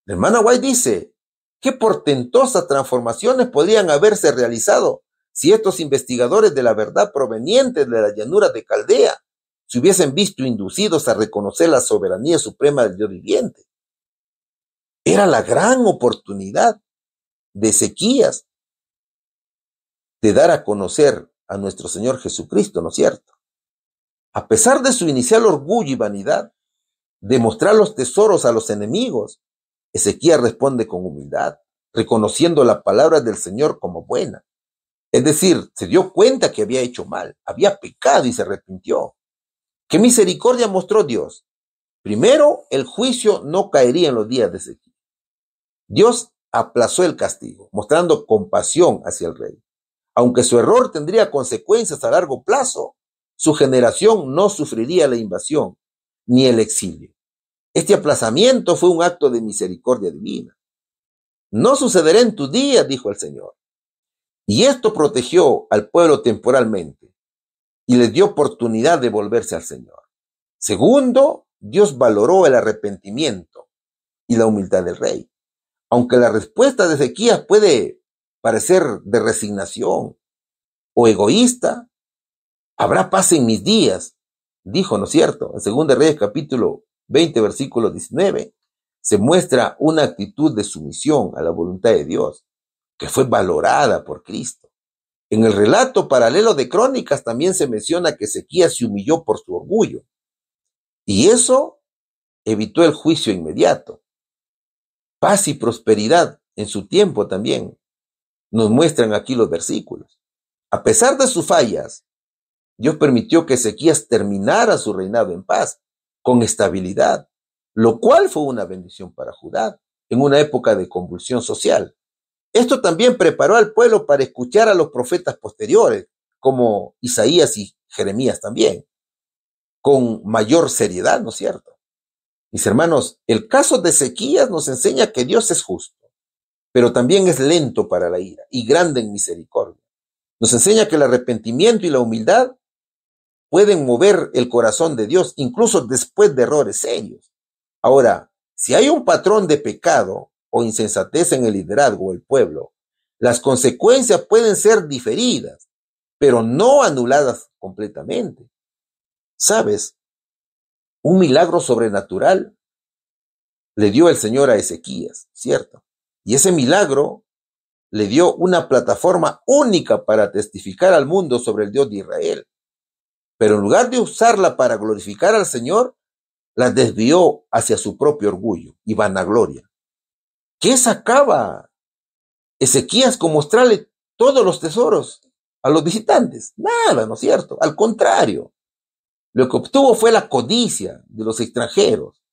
La hermana White dice, ¿qué portentosas transformaciones podrían haberse realizado si estos investigadores de la verdad provenientes de la llanura de Caldea se hubiesen visto inducidos a reconocer la soberanía suprema del Dios viviente? Era la gran oportunidad de Ezequías de dar a conocer a nuestro Señor Jesucristo, ¿no es cierto? A pesar de su inicial orgullo y vanidad, de mostrar los tesoros a los enemigos, Ezequías responde con humildad, reconociendo la palabra del Señor como buena. Es decir, se dio cuenta que había hecho mal, había pecado y se arrepintió. ¿Qué misericordia mostró Dios? Primero, el juicio no caería en los días de Ezequías. Dios aplazó el castigo, mostrando compasión hacia el rey. Aunque su error tendría consecuencias a largo plazo, su generación no sufriría la invasión ni el exilio. Este aplazamiento fue un acto de misericordia divina. No sucederá en tu día, dijo el Señor. Y esto protegió al pueblo temporalmente y les dio oportunidad de volverse al Señor. Segundo, Dios valoró el arrepentimiento y la humildad del rey. Aunque la respuesta de Ezequías puede parecer de resignación o egoísta, habrá paz en mis días, dijo, ¿no es cierto? En 2 Reyes capítulo 20, versículo 19, se muestra una actitud de sumisión a la voluntad de Dios, que fue valorada por Cristo. En el relato paralelo de Crónicas también se menciona que Ezequías se humilló por su orgullo, y eso evitó el juicio inmediato. Paz y prosperidad en su tiempo también nos muestran aquí los versículos. A pesar de sus fallas, Dios permitió que Ezequías terminara su reinado en paz, con estabilidad, lo cual fue una bendición para Judá en una época de convulsión social. Esto también preparó al pueblo para escuchar a los profetas posteriores, como Isaías y Jeremías también, con mayor seriedad, ¿no es cierto? Mis hermanos, el caso de Ezequías nos enseña que Dios es justo, pero también es lento para la ira y grande en misericordia. Nos enseña que el arrepentimiento y la humildad pueden mover el corazón de Dios, incluso después de errores serios. Ahora, si hay un patrón de pecado o insensatez en el liderazgo del pueblo, las consecuencias pueden ser diferidas, pero no anuladas completamente. ¿Sabes? Un milagro sobrenatural le dio el Señor a Ezequías, ¿cierto? Y ese milagro le dio una plataforma única para testificar al mundo sobre el Dios de Israel. Pero en lugar de usarla para glorificar al Señor, la desvió hacia su propio orgullo y vanagloria. ¿Qué sacaba Ezequías con mostrarle todos los tesoros a los visitantes? Nada, ¿no es cierto? Al contrario, lo que obtuvo fue la codicia de los extranjeros,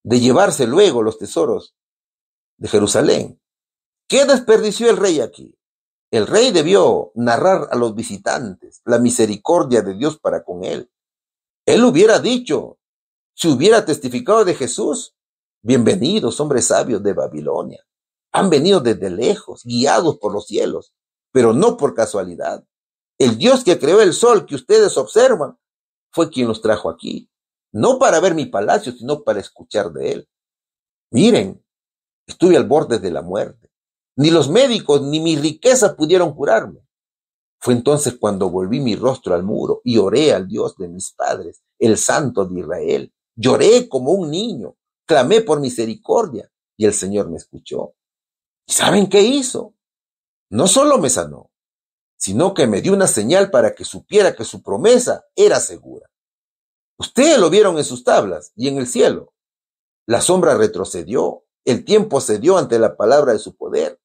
de llevarse luego los tesoros de Jerusalén. ¿Qué desperdició el rey aquí? El rey debió narrar a los visitantes la misericordia de Dios para con él. Él hubiera dicho, si hubiera testificado de Jesús, bienvenidos, hombres sabios de Babilonia. Han venido desde lejos, guiados por los cielos, pero no por casualidad. El Dios que creó el sol que ustedes observan fue quien los trajo aquí, no para ver mi palacio, sino para escuchar de él. Miren, estuve al borde de la muerte. Ni los médicos ni mi riqueza pudieron curarme. Fue entonces cuando volví mi rostro al muro y oré al Dios de mis padres, el Santo de Israel. Lloré como un niño, clamé por misericordia y el Señor me escuchó. ¿Y saben qué hizo? No solo me sanó, sino que me dio una señal para que supiera que su promesa era segura. Ustedes lo vieron en sus tablas y en el cielo. La sombra retrocedió, el tiempo cedió ante la palabra de su poder.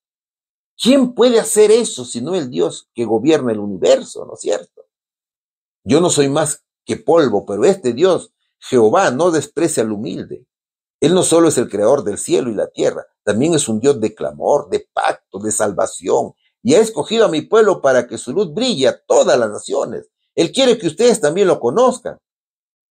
¿Quién puede hacer eso sino el Dios que gobierna el universo, no es cierto? Yo no soy más que polvo, pero este Dios, Jehová, no desprecia al humilde. Él no solo es el creador del cielo y la tierra, también es un Dios de clamor, de pacto, de salvación, y ha escogido a mi pueblo para que su luz brille a todas las naciones. Él quiere que ustedes también lo conozcan.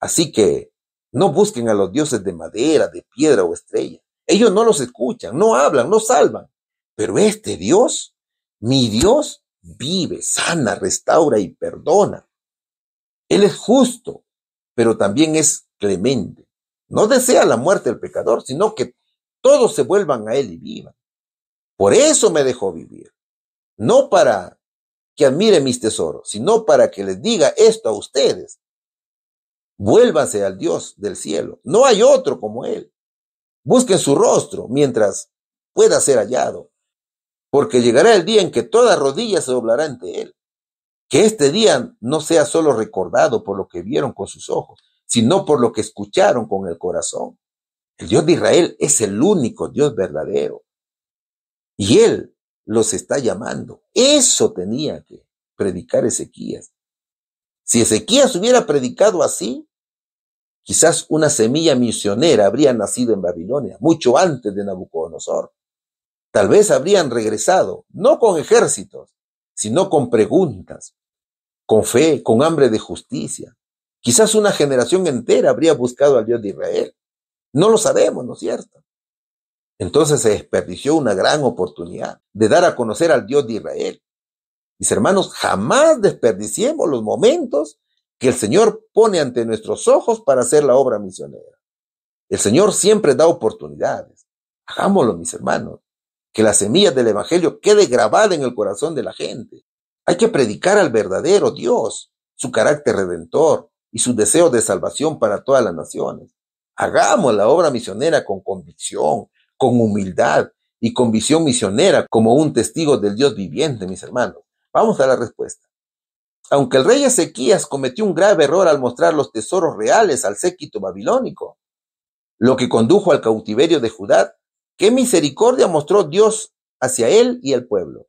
Así que no busquen a los dioses de madera, de piedra o estrella. Ellos no los escuchan, no hablan, no salvan. Pero este Dios, mi Dios, vive, sana, restaura y perdona. Él es justo, pero también es clemente. No desea la muerte del pecador, sino que todos se vuelvan a él y vivan. Por eso me dejó vivir. No para que admire mis tesoros, sino para que les diga esto a ustedes. Vuélvanse al Dios del cielo. No hay otro como él. Busquen su rostro mientras pueda ser hallado, porque llegará el día en que toda rodilla se doblará ante él. Que este día no sea solo recordado por lo que vieron con sus ojos, sino por lo que escucharon con el corazón. El Dios de Israel es el único Dios verdadero y Él los está llamando. Eso tenía que predicar Ezequías. Si Ezequías hubiera predicado así, quizás una semilla misionera habría nacido en Babilonia, mucho antes de Nabucodonosor. Tal vez habrían regresado, no con ejércitos, sino con preguntas, con fe, con hambre de justicia. Quizás una generación entera habría buscado al Dios de Israel. No lo sabemos, ¿no es cierto? Entonces se desperdició una gran oportunidad de dar a conocer al Dios de Israel. Mis hermanos, jamás desperdiciemos los momentos que el Señor pone ante nuestros ojos para hacer la obra misionera. El Señor siempre da oportunidades. Hagámoslo, mis hermanos. Que la semilla del Evangelio quede grabada en el corazón de la gente. Hay que predicar al verdadero Dios, su carácter redentor y su deseo de salvación para todas las naciones. Hagamos la obra misionera con convicción, con humildad y con visión misionera como un testigo del Dios viviente, mis hermanos. Vamos a la respuesta. Aunque el rey Ezequías cometió un grave error al mostrar los tesoros reales al séquito babilónico, lo que condujo al cautiverio de Judá, ¿qué misericordia mostró Dios hacia él y el pueblo?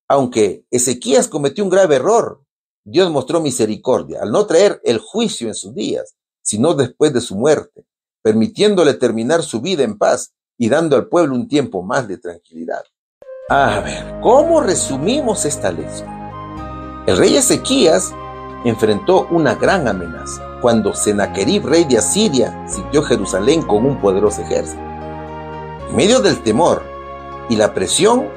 Aunque Ezequías cometió un grave error, Dios mostró misericordia al no traer el juicio en sus días, sino después de su muerte, permitiéndole terminar su vida en paz y dando al pueblo un tiempo más de tranquilidad. A ver, ¿cómo resumimos esta lección? El rey Ezequías enfrentó una gran amenaza cuando Senaquerib, rey de Asiria, sitió Jerusalén con un poderoso ejército. En medio del temor y la presión,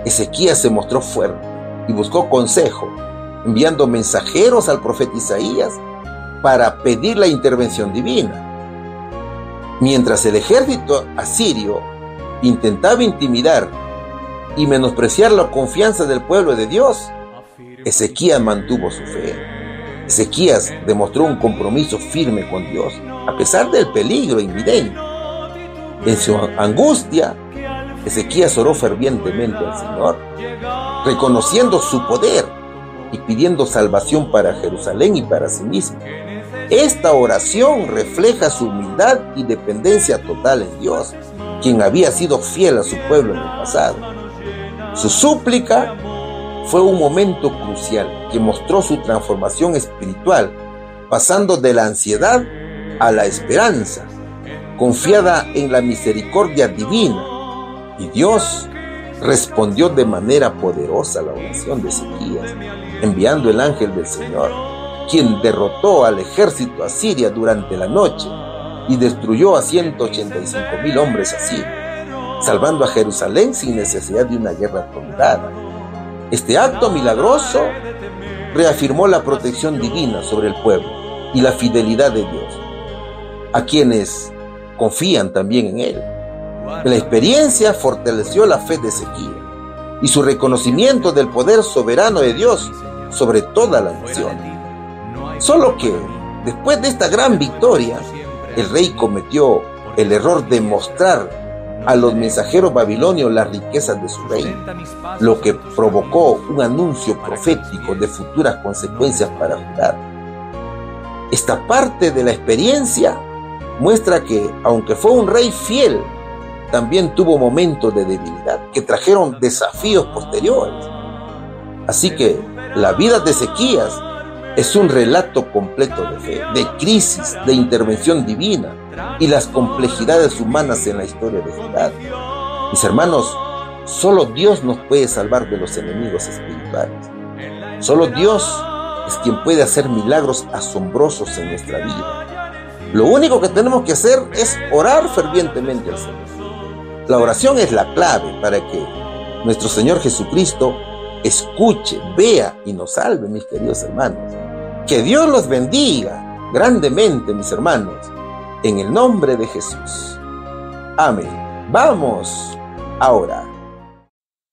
Ezequías se mostró fuerte y buscó consejo, enviando mensajeros al profeta Isaías para pedir la intervención divina. Mientras el ejército asirio intentaba intimidar y menospreciar la confianza del pueblo de Dios, Ezequías mantuvo su fe. Ezequías demostró un compromiso firme con Dios, a pesar del peligro inminente. En su angustia, Ezequías oró fervientemente al Señor, reconociendo su poder y pidiendo salvación para Jerusalén y para sí mismo. Esta oración refleja su humildad y dependencia total en Dios, quien había sido fiel a su pueblo en el pasado. Su súplica fue un momento crucial que mostró su transformación espiritual, pasando de la ansiedad a la esperanza, confiada en la misericordia divina. Y Dios respondió de manera poderosa a la oración de Ezequías, enviando el ángel del Señor, quien derrotó al ejército asirio durante la noche y destruyó a 185,000 hombres asirios, salvando a Jerusalén sin necesidad de una guerra prolongada. Este acto milagroso reafirmó la protección divina sobre el pueblo y la fidelidad de Dios, a quienes confían también en Él. La experiencia fortaleció la fe de Ezequías y su reconocimiento del poder soberano de Dios sobre toda la nación. Solo que, después de esta gran victoria, el rey cometió el error de mostrar a los mensajeros babilonios las riquezas de su reino, lo que provocó un anuncio profético de futuras consecuencias para Judá. Esta parte de la experiencia muestra que, aunque fue un rey fiel, también tuvo momentos de debilidad que trajeron desafíos posteriores. Así que la vida de Ezequías es un relato completo de fe, de crisis, de intervención divina y las complejidades humanas en la historia de Judá. Mis hermanos, solo Dios nos puede salvar de los enemigos espirituales. Solo Dios es quien puede hacer milagros asombrosos en nuestra vida. Lo único que tenemos que hacer es orar fervientemente al Señor. La oración es la clave para que nuestro Señor Jesucristo escuche, vea y nos salve, mis queridos hermanos. Que Dios los bendiga grandemente, mis hermanos, en el nombre de Jesús. Amén. Vamos a orar.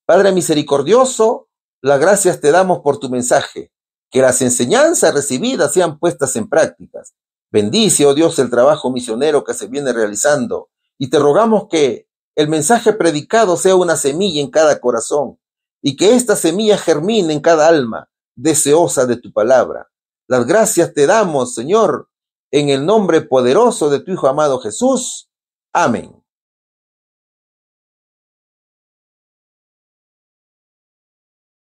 Padre misericordioso, las gracias te damos por tu mensaje. Que las enseñanzas recibidas sean puestas en prácticas. Bendice, oh Dios, el trabajo misionero que se viene realizando y te rogamos que el mensaje predicado sea una semilla en cada corazón y que esta semilla germine en cada alma deseosa de tu palabra. Las gracias te damos, Señor, en el nombre poderoso de tu Hijo amado Jesús. Amén.